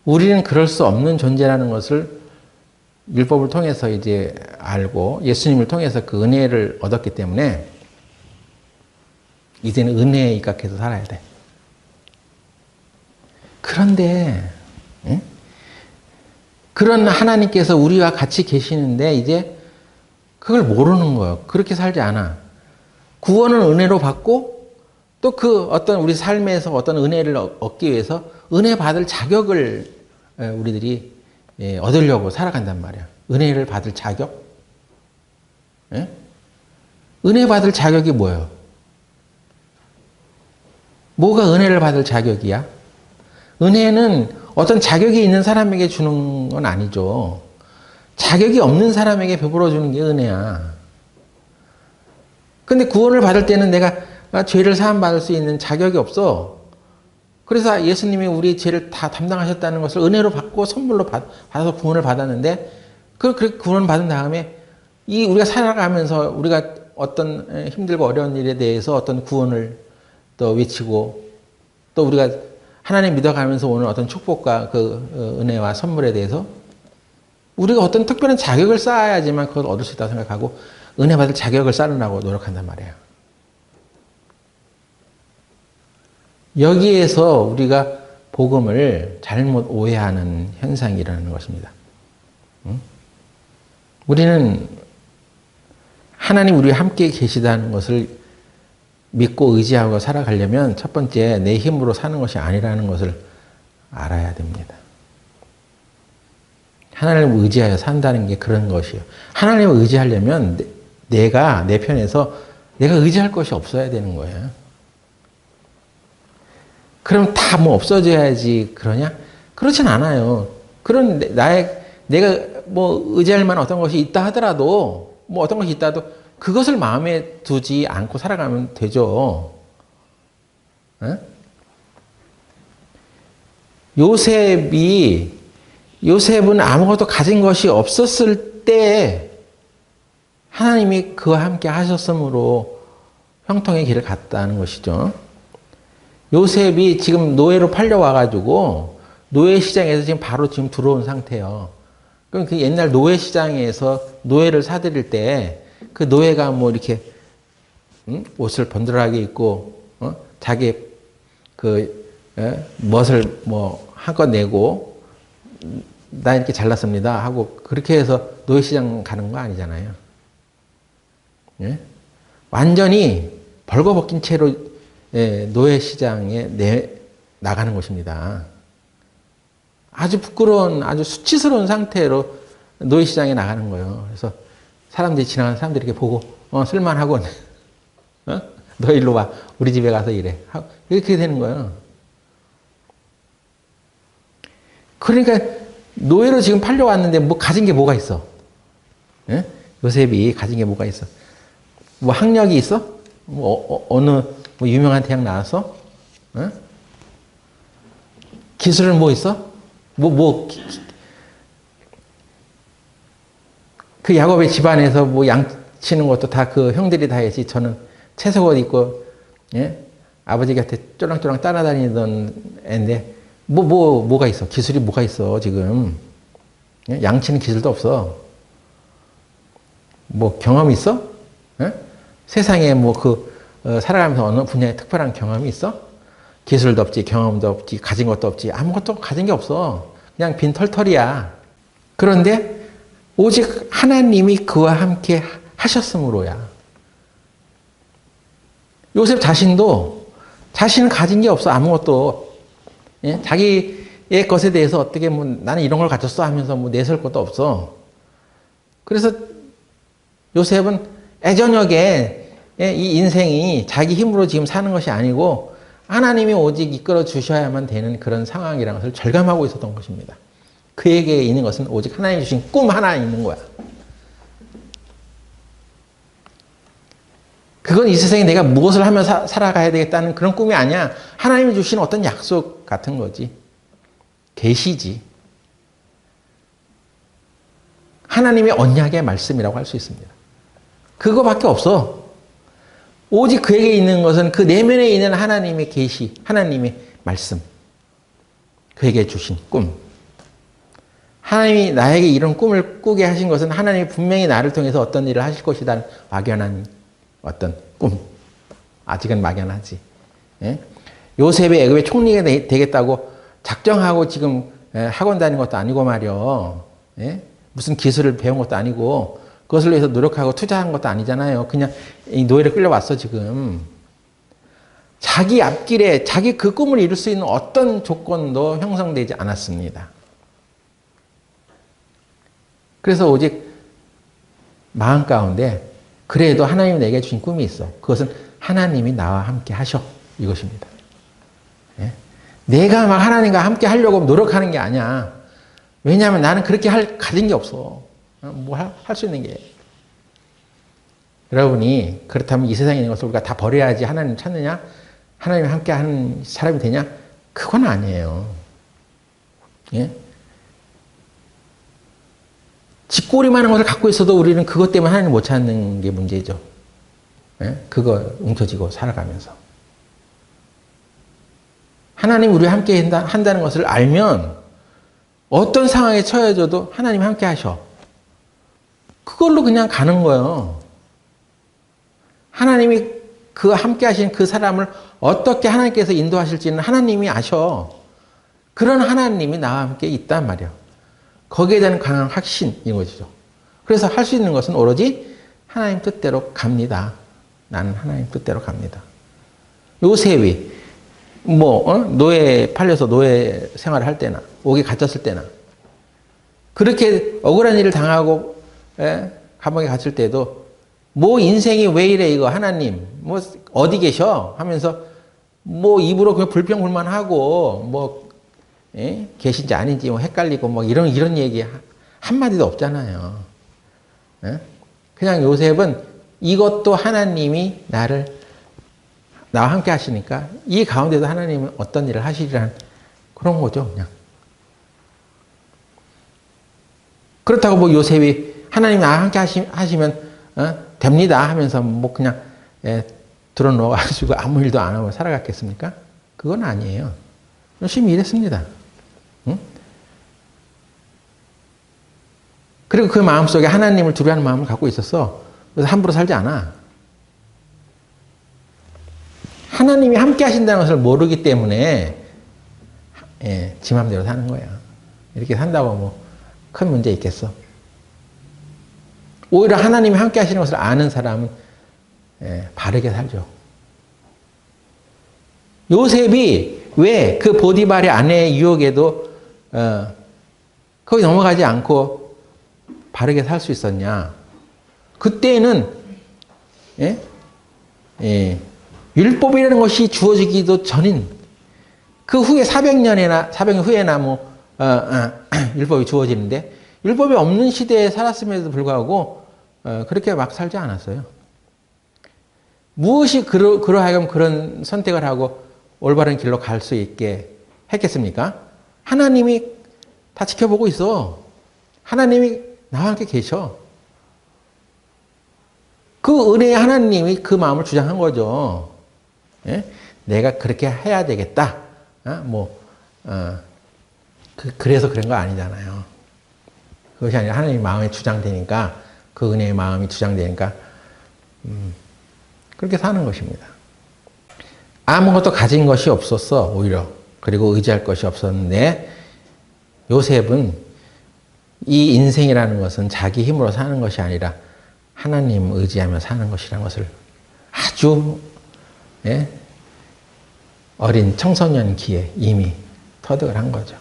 Speaker 1: 우리는 그럴 수 없는 존재라는 것을 율법을 통해서 이제 알고 예수님을 통해서 그 은혜를 얻었기 때문에 이제는 은혜에 입각해서 살아야 돼. 그런데 그런 하나님께서 우리와 같이 계시는데 이제 그걸 모르는 거예요. 그렇게 살지 않아. 구원은 은혜로 받고 또 그 어떤 우리 삶에서 어떤 은혜를 얻기 위해서 은혜 받을 자격을 우리들이 얻으려고 살아간단 말이야. 은혜를 받을 자격? 은혜 받을 자격이 뭐예요? 뭐가 은혜를 받을 자격이야? 은혜는 어떤 자격이 있는 사람에게 주는 건 아니죠. 자격이 없는 사람에게 베풀어 주는 게 은혜야. 근데 구원을 받을 때는 내가 죄를 사함 받을 수 있는 자격이 없어. 그래서 예수님이 우리 죄를 다 담당하셨다는 것을 은혜로 받고 선물로 받아서 구원을 받았는데 그 구원 받은 다음에 이 우리가 살아가면서 우리가 어떤 힘들고 어려운 일에 대해서 어떤 구원을 또 외치고 또 우리가 하나님 믿어가면서 오는 어떤 축복과 그 은혜와 선물에 대해서 우리가 어떤 특별한 자격을 쌓아야지만 그걸 얻을 수 있다고 생각하고 은혜 받을 자격을 쌓으려고 노력한단 말이에요. 여기에서 우리가 복음을 잘못 오해하는 현상이 일어나는 것입니다. 우리는 하나님 우리와 함께 계시다는 것을 믿고 의지하고 살아가려면 첫 번째 내 힘으로 사는 것이 아니라는 것을 알아야 됩니다. 하나님을 의지하여 산다는 게 그런 것이에요. 하나님을 의지하려면 내가 내 편에서 내가 의지할 것이 없어야 되는 거예요. 그럼 다 뭐 없어져야지 그러냐? 그렇진 않아요. 그런 내가 뭐 의지할 만한 어떤 것이 있다 하더라도 뭐 어떤 것이 있다도 그것을 마음에 두지 않고 살아가면 되죠. 에? 요셉은 아무것도 가진 것이 없었을 때 하나님이 그와 함께 하셨으므로 형통의 길을 갔다는 것이죠. 요셉이 지금 노예로 팔려와가지고 노예 시장에서 지금 바로 지금 들어온 상태예요. 그럼 그 옛날 노예 시장에서 노예를 사들일 때 그 노예가 뭐 이렇게 옷을 번들하게 입고 자기 그 멋을 뭐 한껏 내고 나 이렇게 잘났습니다 하고 그렇게 해서 노예 시장 가는 거 아니잖아요. 예? 완전히 벌거벗긴 채로 노예 시장에 나가는 것입니다. 아주 부끄러운, 아주 수치스러운 상태로 노예 시장에 나가는 거예요. 그래서 사람들이 지나가는 사람들이 이렇게 보고, 쓸만하군. 너 일로 와. 우리 집에 가서 일해. 이렇게 되는 거예요. 그러니까 노예로 지금 팔려왔는데 뭐 가진 게 뭐가 있어? 예? 요셉이 가진 게 뭐가 있어? 뭐 학력이 있어? 어느 뭐 유명한 대학 나왔어? 어? 기술은 뭐 있어? 그 야곱의 집안에서 뭐 양치는 것도 다 그 형들이 다 했지. 저는 채석옷 입고, 예? 아버지 곁에 쫄랑쫄랑 따라다니던 애인데, 뭐가 있어? 기술이 뭐가 있어, 지금? 예? 양치는 기술도 없어. 뭐 경험이 있어? 예? 세상에 살아가면서 어느 분야에 특별한 경험이 있어? 기술도 없지, 경험도 없지, 가진 것도 없지, 아무것도 가진 게 없어. 그냥 빈 털털이야. 그런데 오직 하나님이 그와 함께 하셨으므로야. 요셉 자신은 가진 게 없어, 아무것도. 예? 자기의 것에 대해서 어떻게 나는 이런 걸 가졌어 하면서 내세울 것도 없어. 그래서 요셉은 애저녁에 이 인생이 자기 힘으로 지금 사는 것이 아니고 하나님이 오직 이끌어 주셔야만 되는 그런 상황이라는 것을 절감하고 있었던 것입니다. 그에게 있는 것은 오직 하나님이 주신 꿈 하나 있는 거야. 그건 이 세상에 내가 무엇을 하며 살아가야 되겠다는 그런 꿈이 아니야. 하나님이 주신 어떤 약속 같은 거지. 계시지. 하나님의 언약의 말씀이라고 할 수 있습니다. 그거밖에 없어. 오직 그에게 있는 것은 그 내면에 있는 하나님의 계시, 하나님의 말씀. 그에게 주신 꿈. 하나님이 나에게 이런 꿈을 꾸게 하신 것은 하나님이 분명히 나를 통해서 어떤 일을 하실 것이라는 막연한 어떤 꿈. 아직은 막연하지. 예? 요셉이 애굽의 총리가 되겠다고 작정하고 지금 학원 다닌 것도 아니고 말이요. 예? 무슨 기술을 배운 것도 아니고 그것을 위해서 노력하고 투자한 것도 아니잖아요. 그냥 이 노예를 끌려왔어 지금. 자기 앞길에 자기 그 꿈을 이룰 수 있는 어떤 조건도 형성되지 않았습니다. 그래서 오직 마음 가운데 그래도 하나님이 내게 주신 꿈이 있어. 그것은 하나님이 나와 함께 하셔. 이것입니다. 예? 내가 막 하나님과 함께 하려고 노력하는 게 아니야. 왜냐하면 나는 그렇게 가진 게 없어. 뭐 할 수 있는 게. 여러분이 그렇다면 이 세상에 있는 것을 우리가 다 버려야지 하나님 찾느냐? 하나님과 함께 하는 사람이 되냐? 그건 아니에요. 예? 쥐꼬리만한 것을 갖고 있어도 우리는 그것 때문에 하나님을 못 찾는 게 문제죠. 예? 그거 움켜쥐고 살아가면서. 하나님 우리와 함께 한다는 것을 알면 어떤 상황에 처해져도 하나님 함께 하셔. 그걸로 그냥 가는 거예요. 하나님이 그 함께 하신 그 사람을 어떻게 하나님께서 인도하실지는 하나님이 아셔. 그런 하나님이 나와 함께 있단 말이에요. 거기에 대한 강한 확신인 것이죠. 그래서 할 수 있는 것은 오로지 하나님 뜻대로 갑니다. 나는 하나님 뜻대로 갑니다. 요셉이 노예 팔려서 노예 생활을 할 때나 옥에 갇혔을 때나 그렇게 억울한 일을 당하고 감옥에 갇힐 때도 인생이 왜 이래 이거 하나님 어디 계셔 하면서 입으로 그냥 불평불만하고 계신지 아닌지 헷갈리고 이런 얘기 한마디도 없잖아요. 그냥 요셉은 이것도 하나님이 나와 함께 하시니까 이 가운데도 하나님은 어떤 일을 하시리라는 그런 거죠, 그냥. 그렇다고 요셉이 하나님이 나와 함께 하시면 됩니다 하면서 그냥 들어놓아가지고 아무 일도 안 하고 살아갔겠습니까? 그건 아니에요. 열심히 일했습니다. 응? 그리고 그 마음속에 하나님을 두려워하는 마음을 갖고 있었어. 그래서 함부로 살지 않아. 하나님이 함께 하신다는 것을 모르기 때문에 지 맘대로 사는 거야. 이렇게 산다고 큰 문제 있겠어? 오히려 하나님이 함께 하시는 것을 아는 사람은 바르게 살죠. 요셉이 왜 그 보디발의 아내의 유혹에도 거기 넘어가지 않고 바르게 살 수 있었냐? 그때는 율법이라는 것이 주어지기도 전인 그 후에 400년 후에나 율법이 주어지는데 율법이 없는 시대에 살았음에도 불구하고 그렇게 막 살지 않았어요. 무엇이 그러하여금 그런 선택을 하고 올바른 길로 갈 수 있게 했겠습니까? 하나님이 다 지켜보고 있어. 하나님이 나와 함께 계셔. 그 은혜의 하나님이 그 마음을 주장한 거죠. 내가 그렇게 해야 되겠다. 그래서 그런 거 아니잖아요. 그것이 아니라 하나님의 마음이 주장되니까, 그 은혜의 마음이 주장되니까, 그렇게 사는 것입니다. 아무것도 가진 것이 없었어, 오히려. 그리고 의지할 것이 없었는데, 요셉은 이 인생이라는 것은 자기 힘으로 사는 것이 아니라 하나님 의지하며 사는 것이라는 것을 아주 어린 청소년기에 이미 터득을 한 거죠.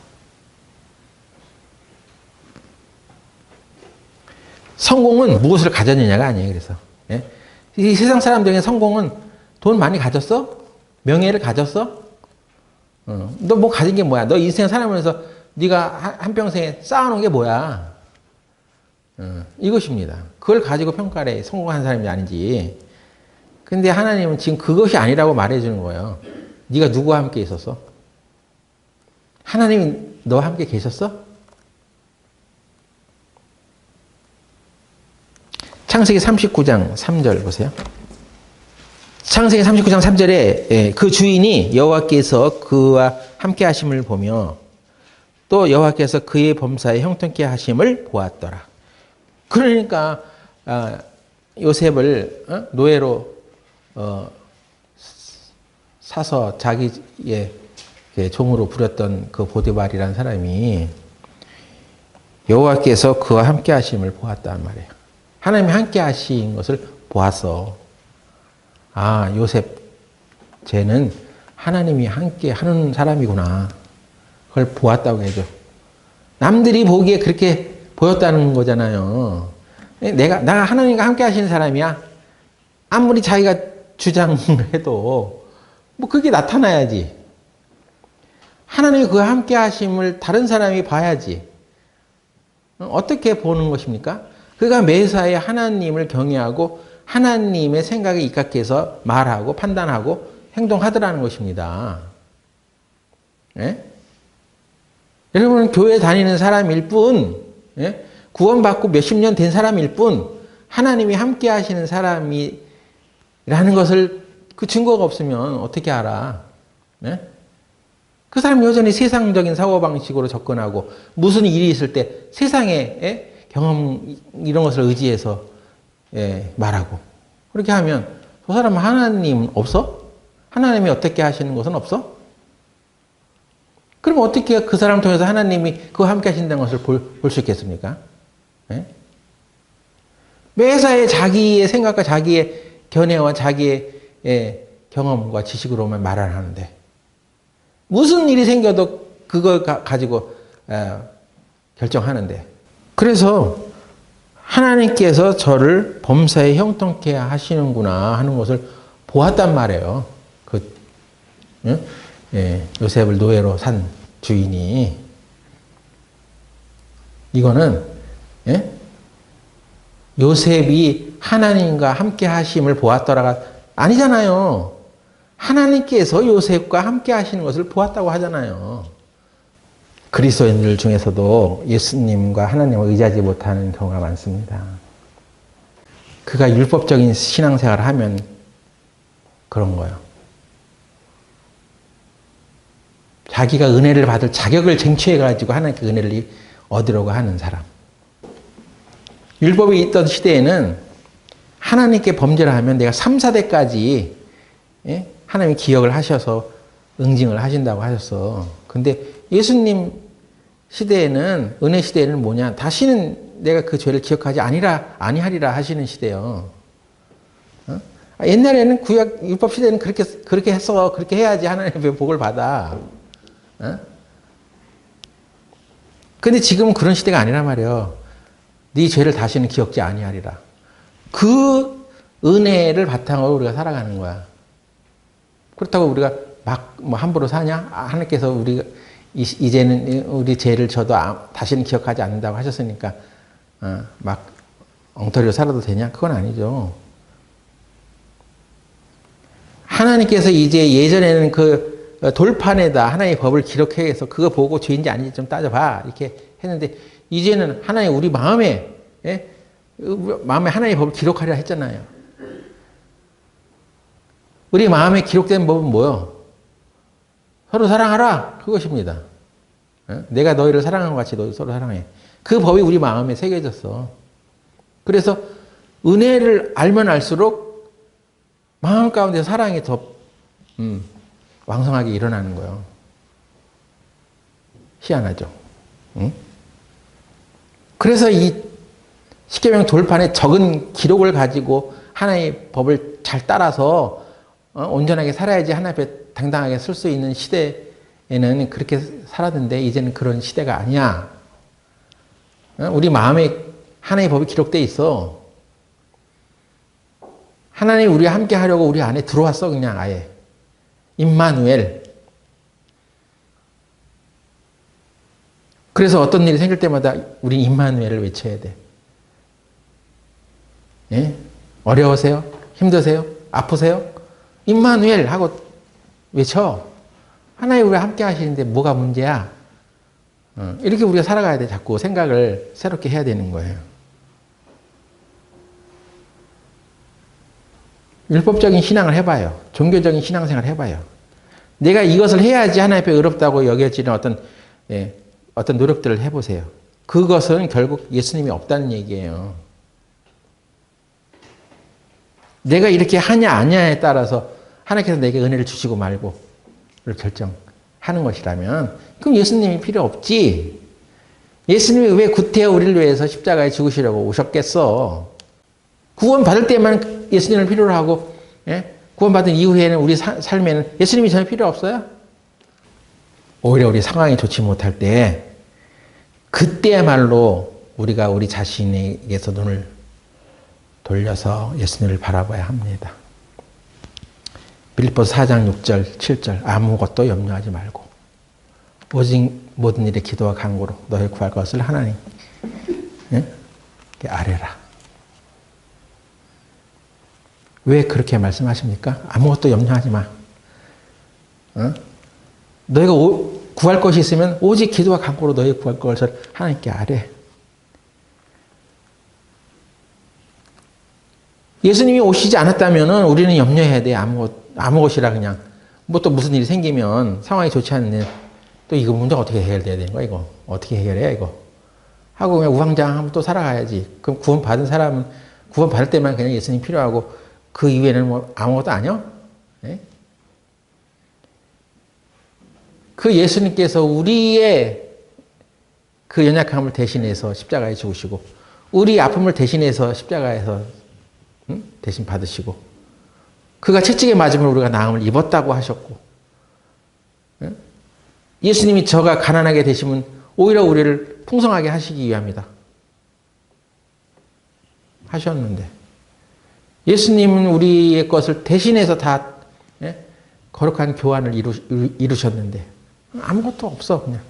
Speaker 1: 성공은 무엇을 가졌느냐가 아니에요. 그래서 이 세상 사람들에게 성공은 돈 많이 가졌어? 명예를 가졌어? 너 가진 게 뭐야? 너 인생 살아가면서 네가 한평생에 쌓아놓은 게 뭐야? 이것입니다. 그걸 가지고 평가를 해. 성공한 사람이 아닌지. 근데 하나님은 지금 그것이 아니라고 말해주는 거예요. 네가 누구와 함께 있었어? 하나님이 너와 함께 계셨어? 창세기 39장 3절 보세요. 창세기 39장 3절에 그 주인이 여호와께서 그와 함께 하심을 보며 또 여호와께서 그의 범사에 형통케 하심을 보았더라. 그러니까 요셉을 노예로 사서 자기의 종으로 부렸던 그 보디발이라는 사람이 여호와께서 그와 함께 하심을 보았단 말이에요. 하나님이 함께 하신 것을 보았어. 아, 요셉 쟤는 하나님이 함께 하는 사람이구나. 그걸 보았다고 해줘. 남들이 보기에 그렇게 보였다는 거잖아요. 내가 하나님과 함께 하시는 사람이야. 아무리 자기가 주장을 해도 그게 나타나야지. 하나님이 그와 함께 하심을 다른 사람이 봐야지. 어떻게 보는 것입니까? 그가 매사에 하나님을 경외하고 하나님의 생각에 입각해서 말하고 판단하고 행동하더라는 것입니다. 예? 여러분은 교회 다니는 사람일 뿐, 예? 구원받고 몇십 년 된 사람일 뿐, 하나님이 함께 하시는 사람이라는 것을 그 증거가 없으면 어떻게 알아? 예? 그 사람 여전히 세상적인 사고방식으로 접근하고 무슨 일이 있을 때 세상의 예? 경험 이런 것을 의지해서 예, 말하고 그렇게 하면 그 사람은 하나님 없어? 하나님이 어떻게 하시는 것은 없어? 그럼 어떻게 그 사람 통해서 하나님이 그와 함께 하신다는 것을 볼 수 있겠습니까? 예? 매사에 자기의 생각과 자기의 견해와 자기의 예, 경험과 지식으로만 말을 하는데 무슨 일이 생겨도 그걸 가지고 결정하는데 그래서 하나님께서 저를 범사에 형통케 하시는구나 하는 것을 보았단 말이에요. 예, 요셉을 노예로 산 주인이 이거는 예? 요셉이 하나님과 함께 하심을 보았더라가 아니잖아요. 하나님께서 요셉과 함께 하시는 것을 보았다고 하잖아요. 그리스도인들 중에서도 예수님과 하나님을 의지하지 못하는 경우가 많습니다. 그가 율법적인 신앙생활을 하면 그런 거예요. 자기가 은혜를 받을 자격을 쟁취해가지고 하나님께 은혜를 얻으려고 하는 사람. 율법이 있던 시대에는 하나님께 범죄를 하면 내가 3, 4대까지 예? 하나님이 기억을 하셔서 응징을 하신다고 하셨어. 근데 예수님 시대에는 은혜 시대에는 뭐냐? 다시는 내가 그 죄를 기억하지 아니하리라 하시는 시대요. 어? 옛날에는 구약 율법 시대는 그렇게 했어. 그렇게 해야지 하나님의 복을 받아. 어? 근데 지금은 그런 시대가 아니란 말이에요. 네 죄를 다시는 기억지 아니하리라. 그 은혜를 바탕으로 우리가 살아가는 거야. 그렇다고 우리가 막 뭐 함부로 사냐? 하나님께서 우리가 이제는 우리 죄를 져도 다시는 기억하지 않는다고 하셨으니까 막 엉터리로 살아도 되냐? 그건 아니죠. 하나님께서 이제 예전에는 그 돌판에다 하나님의 법을 기록해서 그거 보고 죄인지 아닌지 좀 따져봐 이렇게 했는데 이제는 하나님 우리 마음에 예? 마음에 하나님의 법을 기록하려 했잖아요. 우리 마음에 기록된 법은 뭐요? 서로 사랑하라 그것입니다. 예? 내가 너희를 사랑한 것 같이 너희 서로 사랑해. 그 법이 우리 마음에 새겨졌어. 그래서 은혜를 알면 알수록 마음 가운데 사랑이 더 왕성하게 일어나는 거예요. 희한하죠. 응? 그래서 이 십계명 돌판에 적은 기록을 가지고 하나님의 법을 잘 따라서 온전하게 살아야지 하나님 앞에 당당하게 설 수 있는 시대에는 그렇게 살았는데 이제는 그런 시대가 아니야. 우리 마음에 하나님의 법이 기록되어 있어. 하나님이 우리와 함께 하려고 우리 안에 들어왔어 그냥 아예. 임마누엘. 그래서 어떤 일이 생길 때마다 우린 임마누엘을 외쳐야 돼. 예? 어려우세요? 힘드세요? 아프세요? 임마누엘 하고 외쳐. 하나님 우리와 함께 하시는데 뭐가 문제야? 이렇게 우리가 살아가야 돼. 자꾸 생각을 새롭게 해야 되는 거예요. 율법적인 신앙을 해봐요. 종교적인 신앙생활을 해봐요. 내가 이것을 해야지 하나님 앞에 의롭다고 여겨지는 어떤 노력들을 해보세요. 그것은 결국 예수님이 없다는 얘기예요. 내가 이렇게 하냐 아냐에 따라서 하나님께서 내게 은혜를 주시고 말고를 결정하는 것이라면 그럼 예수님이 필요 없지. 예수님이 왜 구태여 우리를 위해서 십자가에 죽으시려고 오셨겠어. 구원받을 때만 예수님을 필요로 하고 예? 구원받은 이후에는 우리 삶에는 예수님이 전혀 필요 없어요. 오히려 우리 상황이 좋지 못할 때 그때야말로 우리가 우리 자신에게서 눈을 돌려서 예수님을 바라봐야 합니다. 빌립보서 4장 6절 7절 아무것도 염려하지 말고 오직 모든 일에 기도와 간구로 너희 구할 것을 하나님 아뢰라. 왜 그렇게 말씀하십니까? 아무것도 염려하지 마. 너희가 구할 것이 있으면 오직 기도와 간구로 너희 구할 것을 하나님께 아뢰. 예수님이 오시지 않았다면 우리는 염려해야 돼. 아무 것이라 그냥. 뭐 또 무슨 일이 생기면 상황이 좋지 않는 또 이거 문제가 어떻게 해결돼야 되는 거야, 이거. 어떻게 해결해, 이거. 하고 그냥 우왕좌왕하면 또 살아가야지. 그럼 구원받은 사람은 구원받을 때만 그냥 예수님 필요하고 그 이후에는 뭐 아무것도 아니야? 네? 그 예수님께서 우리의 그 연약함을 대신해서 십자가에 죽으시고 우리 아픔을 대신해서 십자가에서 대신 받으시고 그가 채찍에 맞으면 우리가 나음을 입었다고 하셨고 예수님이 저가 가난하게 되시면 오히려 우리를 풍성하게 하시기 위함이다 하셨는데 예수님은 우리의 것을 대신해서 다 거룩한 교환을 이루셨는데 아무것도 없어. 그냥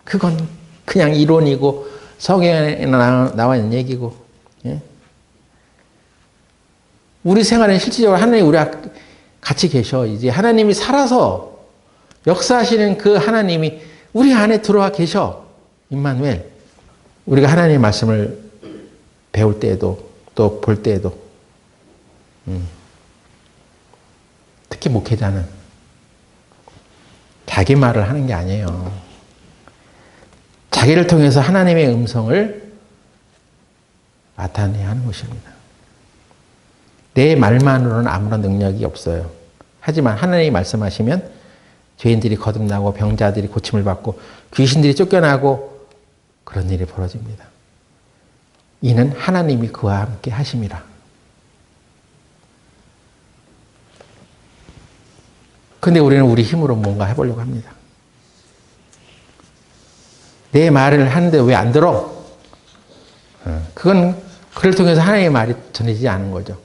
Speaker 1: 그건 그냥 이론이고 성경에 나와 있는 얘기고 우리 생활에 실질적으로 하나님이 우리와 같이 계셔. 이제 하나님이 살아서 역사하시는 그 하나님이 우리 안에 들어와 계셔. 임마누엘. 우리가 하나님의 말씀을 배울 때에도 또 볼 때에도 특히 목회자는 자기 말을 하는 게 아니에요. 자기를 통해서 하나님의 음성을 나타내야 하는 것입니다. 내 말만으로는 아무런 능력이 없어요. 하지만 하나님이 말씀하시면 죄인들이 거듭나고 병자들이 고침을 받고 귀신들이 쫓겨나고 그런 일이 벌어집니다. 이는 하나님이 그와 함께 하심이라. 근데 우리는 우리 힘으로 뭔가 해보려고 합니다. 내 말을 하는데 왜 안 들어? 그건 그를 통해서 하나님의 말이 전해지지 않은 거죠.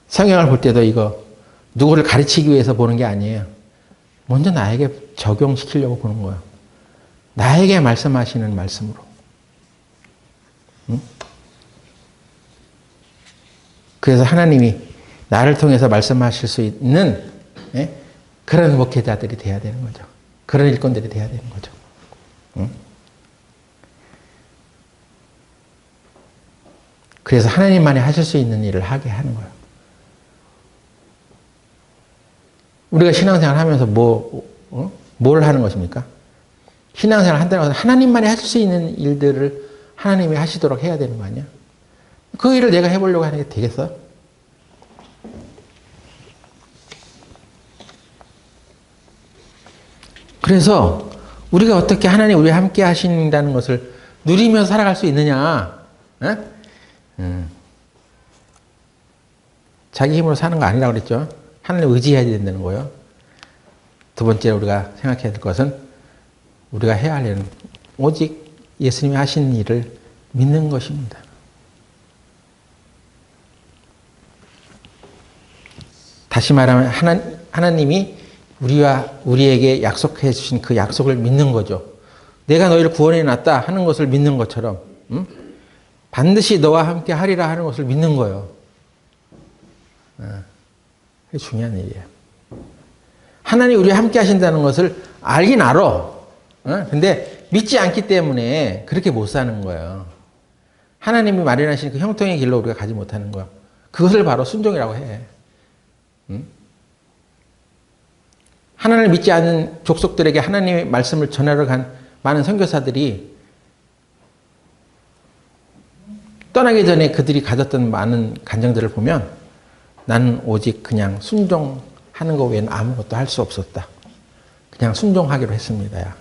Speaker 1: 성경을 볼 때도 이거 누구를 가르치기 위해서 보는 게 아니에요. 먼저 나에게 적용시키려고 보는 거예요. 나에게 말씀하시는 말씀으로. 그래서 하나님이 나를 통해서 말씀하실 수 있는 그런 목회자들이 돼야 되는 거죠. 그런 일꾼들이 돼야 되는 거죠. 그래서 하나님만이 하실 수 있는 일을 하게 하는 거예요. 우리가 신앙생활 하면서 뭘 하는 것입니까? 신앙생활 한다고 해서 하나님만이 하실 수 있는 일들을 하나님이 하시도록 해야 되는 거 아니야? 그 일을 내가 해보려고 하는 게 되겠어? 그래서 우리가 어떻게 하나님 우리와 함께 하신다는 것을 누리며 살아갈 수 있느냐? 자기 힘으로 사는 거 아니라고 그랬죠? 하나님 의지해야 된다는 거예요. 두 번째로 우리가 생각해야 될 것은 우리가 해야 할 일은 오직 예수님이 하시는 일을 믿는 것입니다. 다시 말하면 하나님이 우리에게 약속해 주신 그 약속을 믿는 거죠. 내가 너희를 구원해 놨다 하는 것을 믿는 것처럼 반드시 너와 함께 하리라 하는 것을 믿는 거예요. 그게 중요한 일이에요. 하나님이 우리와 함께 하신다는 것을 알긴 알아. 근데 믿지 않기 때문에 그렇게 못 사는 거예요. 하나님이 마련하신 그 형통의 길로 우리가 가지 못하는 거예요. 그것을 바로 순종이라고 해. 하나님을 믿지 않는 족속들에게 하나님의 말씀을 전하러 간 많은 선교사들이 떠나기 전에 그들이 가졌던 많은 간증들을 보면 나는 오직 그냥 순종하는 것 외에는 아무것도 할 수 없었다. 그냥 순종하기로 했습니다. 야.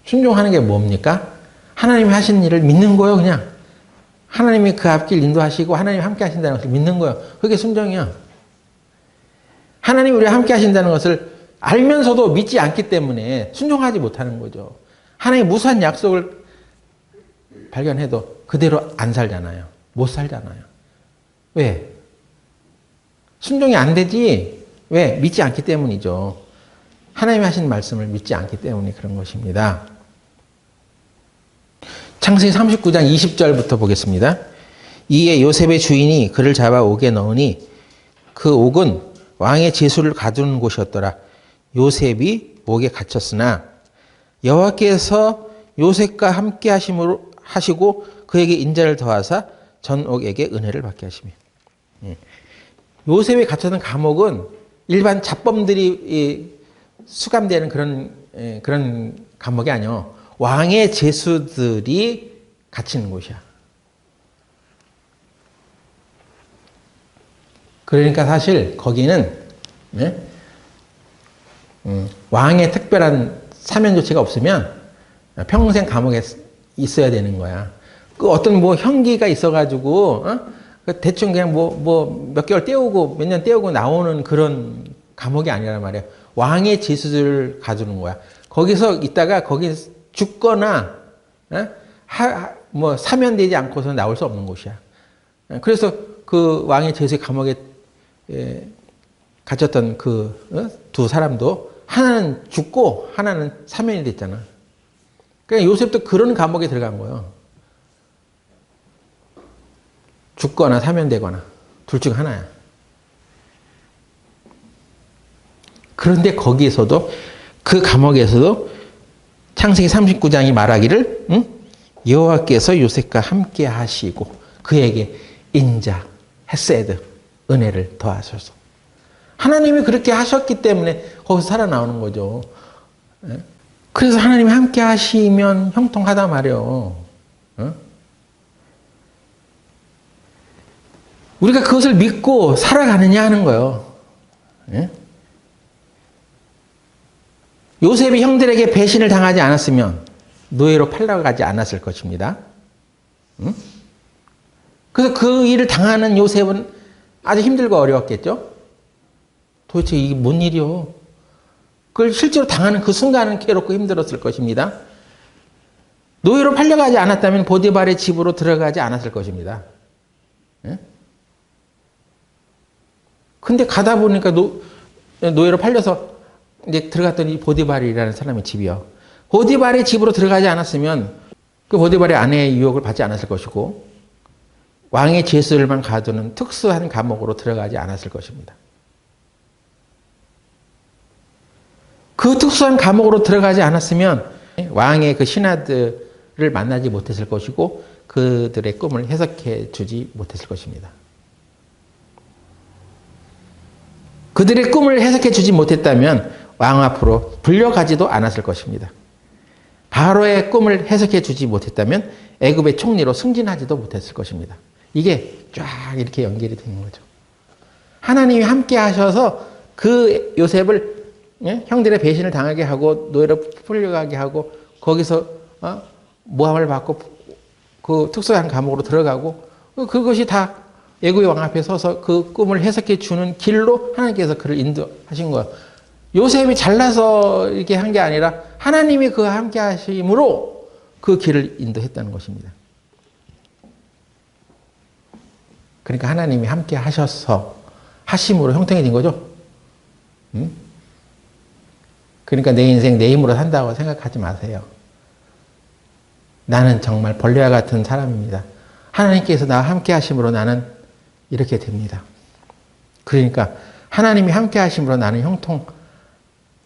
Speaker 1: 순종하는 게 뭡니까? 하나님이 하신 일을 믿는 거예요, 그냥. 하나님이 그 앞길 인도하시고 하나님이 함께 하신다는 것을 믿는 거예요. 그게 순종이야. 하나님이 우리와 함께 하신다는 것을 알면서도 믿지 않기 때문에 순종하지 못하는 거죠. 하나님이 무수한 약속을 발견해도 그대로 안 살잖아요. 못 살잖아요. 왜? 순종이 안 되지. 왜? 믿지 않기 때문이죠. 하나님이 하신 말씀을 믿지 않기 때문에 그런 것입니다. 창세기 39장 20절부터 보겠습니다. 이에 요셉의 주인이 그를 잡아 옥에 넣으니 그 옥은 왕의 제수를 가두는 곳이었더라. 요셉이 옥에 갇혔으나 여호와께서 요셉과 함께 하시고 그에게 인자를 더하사 전옥에게 은혜를 받게 하시며. 요셉이 갇혔던 감옥은 일반 잡범들이 수감되는 그런 감옥이 아니요. 왕의 제수들이 갇히는 곳이야. 그러니까 사실 거기는 왕의 특별한 사면 조치가 없으면 평생 감옥에 있어야 되는 거야. 그 어떤 뭐 형기가 있어가지고 대충 그냥 뭐 몇 개월 때우고 몇 년 때우고 나오는 그런 감옥이 아니란 말이야. 왕의 제수들을 가두는 거야. 거기서 있다가 거기 죽거나 뭐 사면되지 않고서 나올 수 없는 곳이야. 그래서 그 왕의 제수의 감옥에 갇혔던 그 두 사람도 하나는 죽고 하나는 사면이 됐잖아. 그러니까 요셉도 그런 감옥에 들어간 거예요. 죽거나 사면되거나 둘 중 하나야. 그런데 거기에서도 그 감옥에서도 창세기 39장이 말하기를 여호와께서 요셉과 함께 하시고 그에게 인자, 헤세드, 은혜를 더하소서. 하나님이 그렇게 하셨기 때문에 거기서 살아나오는 거죠. 그래서 하나님이 함께 하시면 형통하다 말이에요. 우리가 그것을 믿고 살아가느냐 하는 거예요. 요셉이 형들에게 배신을 당하지 않았으면 노예로 팔려가지 않았을 것입니다. 그래서 그 일을 당하는 요셉은 아주 힘들고 어려웠겠죠. 도대체 이게 뭔 일이요? 그걸 실제로 당하는 그 순간은 괴롭고 힘들었을 것입니다. 노예로 팔려가지 않았다면 보디발의 집으로 들어가지 않았을 것입니다. 근데 가다 보니까 노예로 팔려서 이제 들어갔더니 보디발이라는 사람의 집이요. 보디발의 집으로 들어가지 않았으면 그 보디발의 아내의 유혹을 받지 않았을 것이고 왕의 제수들만 가두는 특수한 감옥으로 들어가지 않았을 것입니다. 그 특수한 감옥으로 들어가지 않았으면 왕의 그 신하들을 만나지 못했을 것이고 그들의 꿈을 해석해 주지 못했을 것입니다. 그들의 꿈을 해석해 주지 못했다면 왕 앞으로 불려가지도 않았을 것입니다. 바로의 꿈을 해석해 주지 못했다면 애굽의 총리로 승진하지도 못했을 것입니다. 이게 쫙 이렇게 연결이 되는 거죠. 하나님이 함께 하셔서 그 요셉을 형들의 배신을 당하게 하고 노예로 풀려가게 하고 거기서 모함을 받고 그 특수한 감옥으로 들어가고 그것이 다 애굽의 왕 앞에 서서 그 꿈을 해석해 주는 길로 하나님께서 그를 인도하신 거예요. 요셉이 잘나서 이렇게 한 게 아니라 하나님이 그와 함께 하심으로 그 길을 인도했다는 것입니다. 그러니까 하나님이 함께 하셔서 하심으로 형통해진 거죠. 그러니까 내 인생 내 힘으로 산다고 생각하지 마세요. 나는 정말 벌레와 같은 사람입니다. 하나님께서 나와 함께 하심으로 나는 이렇게 됩니다. 그러니까 하나님이 함께 하심으로 나는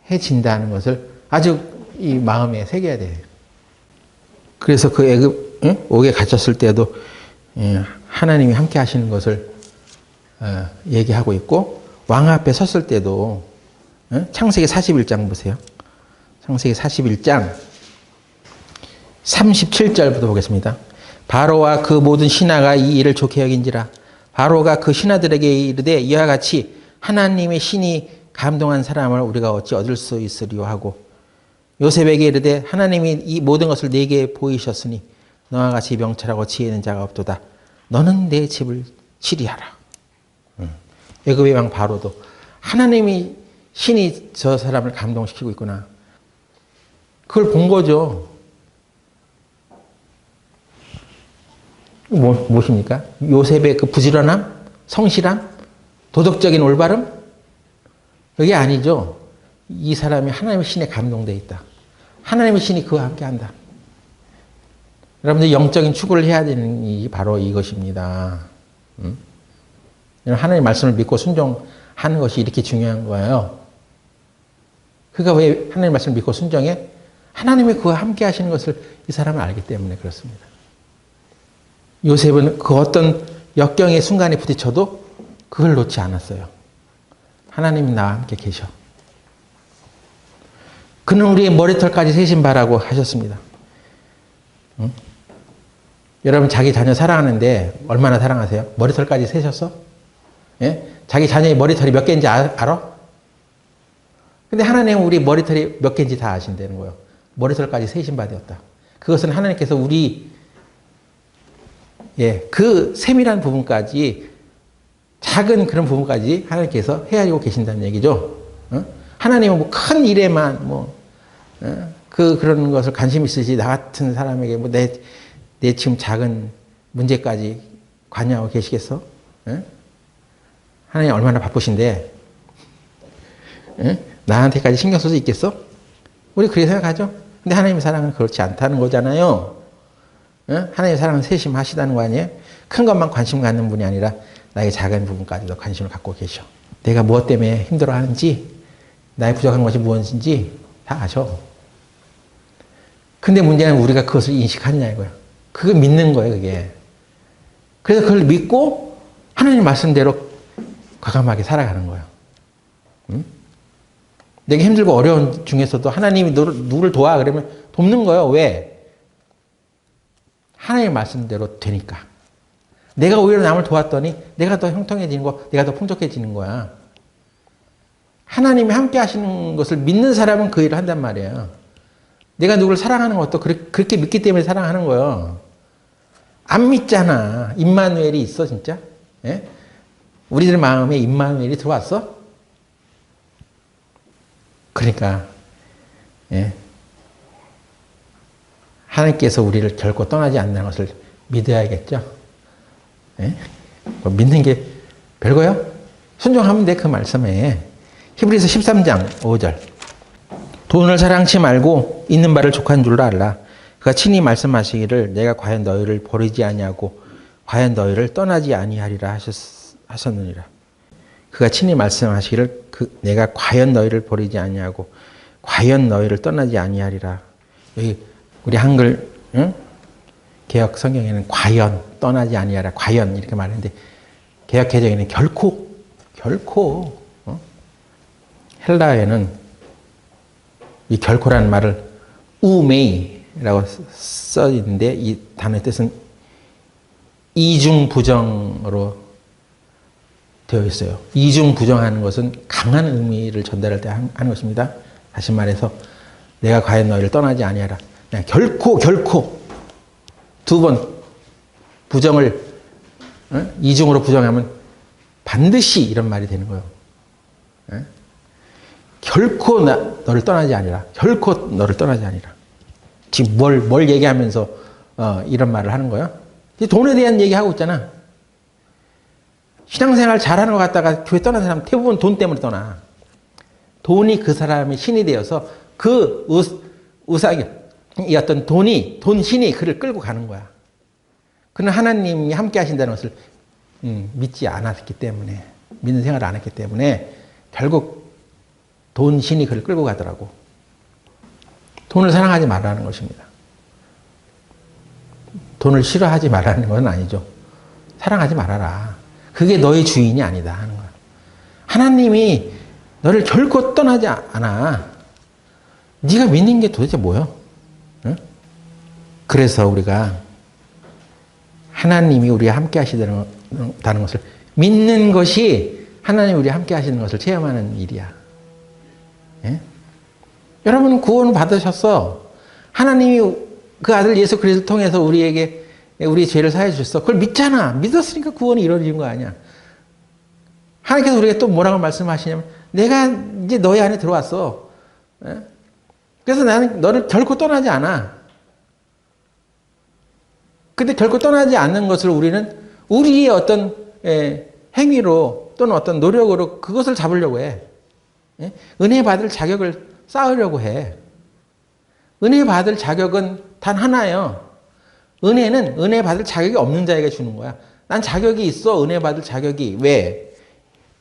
Speaker 1: 형통해진다는 것을 아주 이 마음에 새겨야 돼요. 그래서 그 애굽 옥에 갇혔을 때도 하나님이 함께 하시는 것을 얘기하고 있고 왕 앞에 섰을 때도 창세기 41장 보세요. 창세기 41장 37절부터 보겠습니다. 바로와 그 모든 신하가 이 일을 좋게 여긴지라. 바로가 그 신하들에게 이르되 이와 같이 하나님의 신이 감동한 사람을 우리가 어찌 얻을 수 있으리요 하고 요셉에게 이르되 하나님이 이 모든 것을 내게 보이셨으니 너와 같이 명철하고 지혜 있는 자가 없도다. 너는 내 집을 치리하라. 애굽의 왕 바로도 하나님이 신이 저 사람을 감동시키고 있구나. 그걸 본 거죠. 무엇입니까? 요셉의 그 부지런함, 성실함, 도덕적인 올바름? 그게 아니죠. 이 사람이 하나님의 신에 감동되어 있다. 하나님의 신이 그와 함께 한다. 여러분들 영적인 추구를 해야 되는 이 바로 이것입니다. 하나님의 말씀을 믿고 순종하는 하는 것이 이렇게 중요한 거예요. 그가 왜 하나님 말씀을 믿고 순종해? 하나님이 그와 함께 하시는 것을 이 사람은 알기 때문에 그렇습니다. 요셉은 그 어떤 역경의 순간에 부딪혀도 그걸 놓지 않았어요. 하나님이 나와 함께 계셔. 그는 우리의 머리털까지 세신바라고 하셨습니다. 응? 여러분 자기 자녀 사랑하는데 얼마나 사랑하세요? 머리털까지 세셨어? 예? 자기 자녀의 머리털이 몇 개인지 알아? 근데 하나님은 우리 머리털이 몇 개인지 다 아신다는 거예요. 머리털까지 세신바 되었다. 그것은 하나님께서 우리 그 세밀한 부분까지 작은 그런 부분까지 하나님께서 헤아리고 계신다는 얘기죠. 하나님은 뭐 큰 일에만 그런 것을 관심 있으시 나 같은 사람에게 뭐 내 지금 작은 문제까지 관여하고 계시겠어? 하나님 얼마나 바쁘신데 나한테까지 신경 써서 있겠어? 우리 그렇게 생각하죠? 근데 하나님의 사랑은 그렇지 않다는 거잖아요. 하나님의 사랑은 세심하시다는 거 아니에요? 큰 것만 관심 갖는 분이 아니라 나의 작은 부분까지도 관심을 갖고 계셔. 내가 무엇 때문에 힘들어하는지, 나의 부족한 것이 무엇인지 다 아셔. 근데 문제는 우리가 그것을 인식하느냐 이거야. 그거 믿는 거예요, 그게. 그래서 그걸 믿고 하나님 말씀대로 과감하게 살아가는 거예요. 응? 내가 힘들고 어려운 중에서도 하나님이 누구를 도와 그러면 돕는 거예요. 왜? 하나님 말씀대로 되니까. 내가 오히려 남을 도왔더니 내가 더 형통해지는 거, 내가 더 풍족해지는 거야. 하나님이 함께 하시는 것을 믿는 사람은 그 일을 한단 말이에요. 내가 누구를 사랑하는 것도 그렇게 믿기 때문에 사랑하는 거예요. 안 믿잖아. 임마누엘이 있어 진짜? 예? 우리들 마음에 임마누엘이 들어왔어? 그러니까 하나님께서 우리를 결코 떠나지 않는 것을 믿어야겠죠. 뭐 믿는 게 별거요? 순종하면 돼 그 말씀에. 히브리서 13장 5절. 돈을 사랑치 말고 있는 바를 족한 줄로 알라. 그가 친히 말씀하시기를 내가 과연 너희를 버리지 아니하고 과연 너희를 떠나지 아니하리라 하셨느니라. 그가 친히 말씀하시기를 내가 과연 너희를 버리지 아니하고 과연 너희를 떠나지 아니하리라. 여기 우리 한글 개역 성경에는 과연 떠나지 아니하라 과연 이렇게 말하는데 개역 개정에는 결코 헬라어에는 이 결코라는 말을 우메이라고 써 있는데 이 단어의 뜻은 이중부정으로 되어 있어요. 이중부정하는 것은 강한 의미를 전달할 때 하는 것입니다. 다시 말해서 내가 과연 너희를 떠나지 아니하라. 결코 두 번 부정을 이중으로 부정하면 반드시 이런 말이 되는 거예요. 결코 너를 떠나지 아니라. 결코 너를 떠나지 아니라. 지금 뭘 얘기하면서 이런 말을 하는 거야? 돈에 대한 얘기하고 있잖아. 신앙생활 잘하는 것 같다가 교회 떠난 사람 대부분 돈 때문에 떠나. 돈이 그 사람의 신이 되어서 그 우상이 어떤 돈 신이 그를 끌고 가는 거야. 그는 하나님이 함께 하신다는 것을 믿지 않았기 때문에, 믿는 생활을 안 했기 때문에 결국 돈 신이 그를 끌고 가더라고. 돈을 사랑하지 말라는 것입니다. 돈을 싫어하지 말라는 건 아니죠. 사랑하지 말아라. 그게 너의 주인이 아니다 하는 거야. 하나님이 너를 결코 떠나지 않아. 네가 믿는 게 도대체 뭐야? 응? 그래서 우리가 하나님이 우리와 함께 하시다는 것을 믿는 것이 하나님이 우리와 함께 하시는 것을 체험하는 일이야. 예? 여러분은 구원을 받으셨어. 하나님이 그 아들 예수 그리스도를 통해서 우리에게 우리의 죄를 사해 주셨어. 그걸 믿잖아. 믿었으니까 구원이 이루어진 거 아니야. 하나님께서 우리에게 또 뭐라고 말씀하시냐면 내가 이제 너희 안에 들어왔어. 예? 그래서 나는 너를 결코 떠나지 않아. 근데 결코 떠나지 않는 것을 우리는 우리의 어떤 행위로 또는 어떤 노력으로 그것을 잡으려고 해. 은혜 받을 자격을 쌓으려고 해. 은혜 받을 자격은 단 하나예요. 은혜는 은혜 받을 자격이 없는 자에게 주는 거야. 난 자격이 있어. 은혜 받을 자격이. 왜?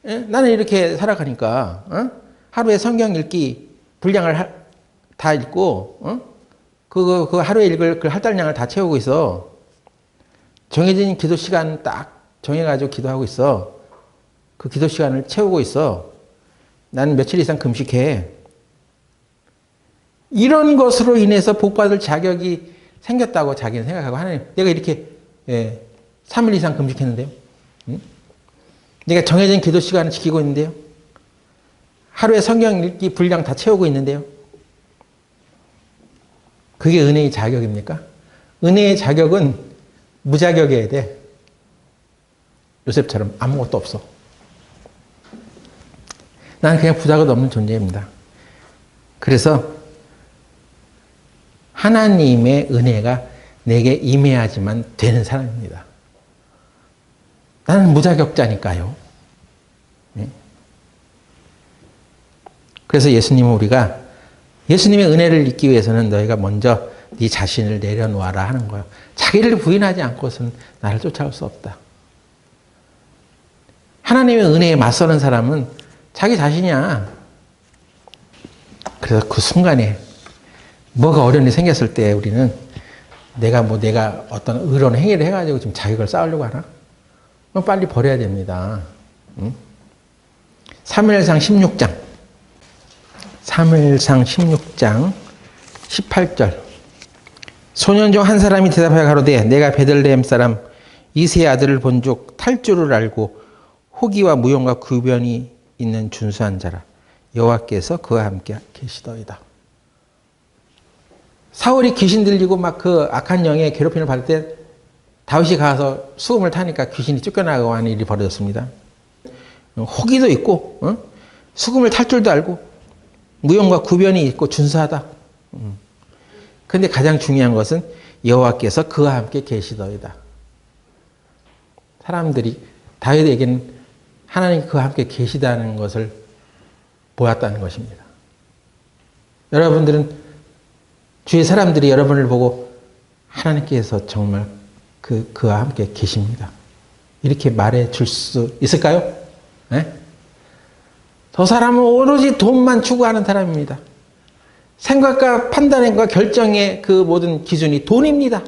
Speaker 1: 예? 나는 이렇게 살아가니까 하루에 성경 읽기 분량을 다 읽고 그 하루에 읽을 그 할당량을 다 채우고 있어. 정해진 기도 시간 딱 정해가지고 기도하고 있어. 그 기도 시간을 채우고 있어. 나는 며칠 이상 금식해. 이런 것으로 인해서 복받을 자격이 생겼다고 자기는 생각하고, 하나님, 내가 이렇게 3일 이상 금식했는데요. 응? 내가 정해진 기도 시간을 지키고 있는데요. 하루에 성경 읽기 분량 다 채우고 있는데요. 그게 은혜의 자격입니까? 은혜의 자격은 무자격이어야 돼. 요셉처럼 아무것도 없어. 나는 그냥 부자가 없는 존재입니다. 그래서 하나님의 은혜가 내게 임해야지만 되는 사람입니다. 나는 무자격자니까요. 그래서 예수님은 우리가 예수님의 은혜를 잊기 위해서는 너희가 먼저 네 자신을 내려놓아라 하는 거예요. 자기를 부인하지 않고서는 나를 쫓아올 수 없다. 하나님의 은혜에 맞서는 사람은 자기 자신이야. 그래서 그 순간에 뭐가 어려움이 생겼을 때 우리는 내가 어떤 의로운 행위를 해가지고 지금 자격을 쌓으려고 하나? 빨리 버려야 됩니다. 사무엘상 16장. 사무엘상 16장 18절. 소년 중 한 사람이 대답하여 가로되 내가 베들레헴 사람 이새의 아들을 본즉 탈주를 알고 호기와 무용과 구변이 있는 준수한 자라. 여호와께서 그와 함께 계시더이다. 사울이 귀신 들리고 막 그 악한 영의 괴롭힘을 받을 때 다윗이 가서 수금을 타니까 귀신이 쫓겨나가고 하는 일이 벌어졌습니다. 호기도 있고 수금을 탈 줄도 알고 무용과 구변이 있고 준수하다. 그런데 가장 중요한 것은 여호와께서 그와 함께 계시더이다. 사람들이 다윗에게는 하나님 그와 함께 계시다는 것을 보았다는 것입니다. 여러분들은 주위 사람들이 여러분을 보고 하나님께서 정말 그와 함께 계십니다. 이렇게 말해 줄 수 있을까요? 네? 저 사람은 오로지 돈만 추구하는 사람입니다. 생각과 판단과 결정의 그 모든 기준이 돈입니다.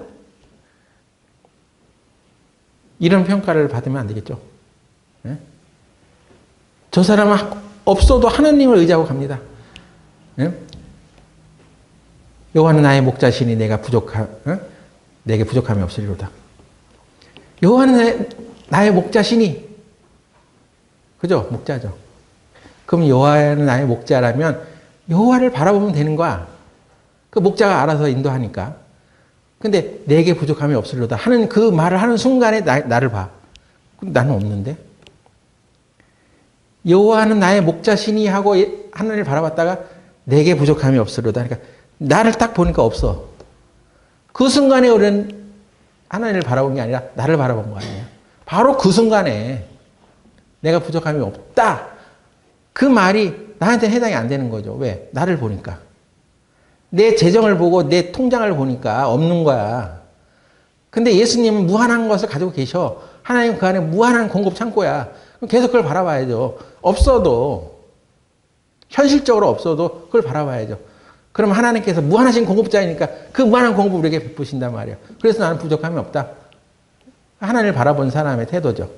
Speaker 1: 이런 평가를 받으면 안 되겠죠. 네? 저 사람은 없어도 하나님을 의지하고 갑니다. 네? 여호와는 나의 목자시니 내게 부족함이 없으리로다. 여호와는 나의 목자시니, 그죠? 목자죠. 그럼 여호와는 나의 목자라면 여호와를 바라보면 되는 거야. 그 목자가 알아서 인도하니까. 근데 내게 부족함이 없으리로다 하는 그 말을 하는 순간에 나를 봐. 나는 없는데. 여호와는 나의 목자시니 하고 하나님을 바라봤다가 내게 부족함이 없으리로다. 그러니까 나를 딱 보니까 없어. 그 순간에 우리는 하나님을 바라본 게 아니라 나를 바라본 거 아니에요. 바로 그 순간에 내가 부족함이 없다. 그 말이 나한테 해당이 안 되는 거죠. 왜? 나를 보니까. 내 재정을 보고 내 통장을 보니까 없는 거야. 근데 예수님은 무한한 것을 가지고 계셔. 하나님 그 안에 무한한 공급 창고야. 그럼 계속 그걸 바라봐야죠. 없어도, 현실적으로 없어도 그걸 바라봐야죠. 그럼 하나님께서 무한하신 공급자이니까 그 무한한 공급을 우리에게 베푸신단 말이에요. 그래서 나는 부족함이 없다. 하나님을 바라본 사람의 태도죠.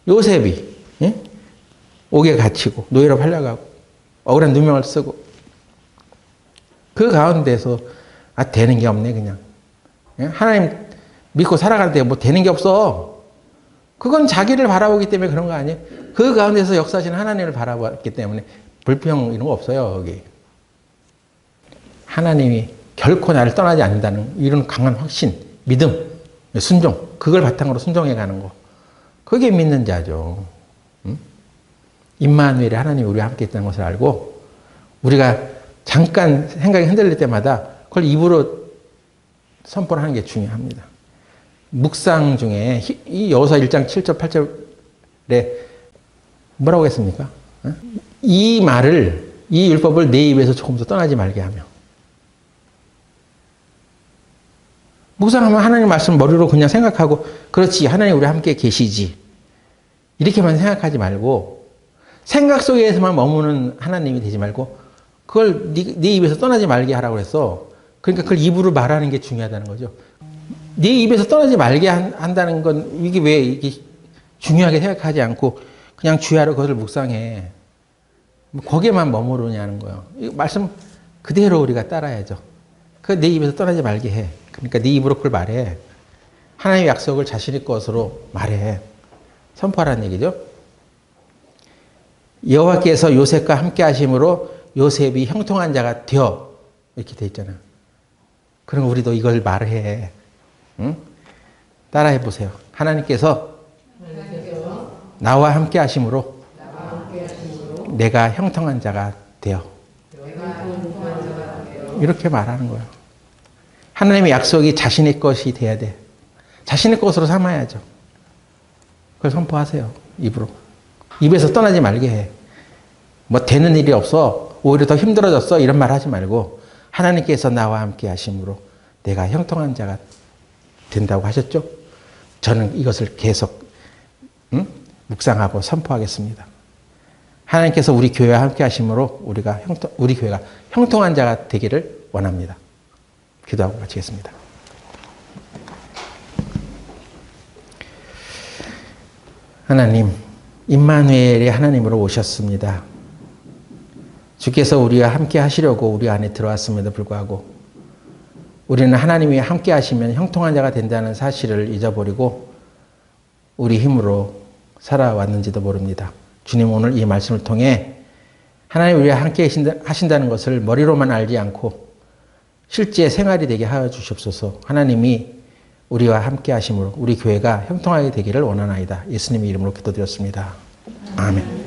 Speaker 1: 요셉이 옥에 갇히고 노예로 팔려가고 억울한 누명을 쓰고 그 가운데서 되는 게 없네 그냥. 하나님 믿고 살아가는데 뭐 되는 게 없어. 그건 자기를 바라보기 때문에 그런 거 아니에요? 그 가운데서 역사하시는 하나님을 바라봤기 때문에 불평 이런 거 없어요. 여기. 하나님이 결코 나를 떠나지 않는다는 이런 강한 확신, 믿음, 순종, 그걸 바탕으로 순종해 가는 거. 그게 믿는 자죠. 임마누엘이 하나님이 우리와 함께 있다는 것을 알고 우리가 잠깐 생각이 흔들릴 때마다 그걸 입으로 선포를 하는 게 중요합니다. 묵상 중에 이 여호수아 1장 7절 8절에 뭐라고 했습니까? 이 말을, 이 율법을 내 입에서 조금도 떠나지 말게 하며. 묵상하면 하나님 말씀 머리로 그냥 생각하고 그렇지 하나님 우리 함께 계시지 이렇게만 생각하지 말고 생각 속에서만 머무는 하나님이 되지 말고 그걸 네 입에서 떠나지 말게 하라고 했어. 그러니까 그걸 입으로 말하는 게 중요하다는 거죠. 네 입에서 떠나지 말게 한다는 건 이게 왜 이게 중요하게 생각하지 않고 그냥 주야로 그것을 묵상해. 거기에만 머무르냐는 거예요. 이 말씀 그대로 우리가 따라야죠. 그 내 입에서 떠나지 말게 해. 그러니까 네 입으로 그걸 말해. 하나님의 약속을 자신의 것으로 말해. 선포하라는 얘기죠. 여호와께서 요셉과 함께 하심으로 요셉이 형통한 자가 되어 이렇게 돼 있잖아요. 그럼 우리도 이걸 말해. 응? 따라해 보세요. 하나님께서 나와 함께 하심으로 내가 형통한 자가 되어. 이렇게 말하는 거예요. 하나님의 약속이 자신의 것이 돼야 돼. 자신의 것으로 삼아야죠. 그걸 선포하세요. 입으로. 입에서 떠나지 말게 해. 뭐 되는 일이 없어. 오히려 더 힘들어졌어. 이런 말 하지 말고 하나님께서 나와 함께 하심으로 내가 형통한 자가 된다고 하셨죠? 저는 이것을 계속 묵상하고 선포하겠습니다. 하나님께서 우리 교회와 함께 하심으로 우리 교회가 형통한 자가 되기를 원합니다. 기도하고 마치겠습니다. 하나님, 임마누엘의 하나님으로 오셨습니다. 주께서 우리와 함께 하시려고 우리 안에 들어왔음에도 불구하고 우리는 하나님이 함께 하시면 형통한 자가 된다는 사실을 잊어버리고 우리 힘으로 살아왔는지도 모릅니다. 주님, 오늘 이 말씀을 통해 하나님 우리와 함께 하신다는 것을 머리로만 알지 않고 실제 생활이 되게 하여 주시옵소서. 하나님이 우리와 함께 하심으로 우리 교회가 형통하게 되기를 원하나이다. 예수님의 이름으로 기도드렸습니다. 아멘.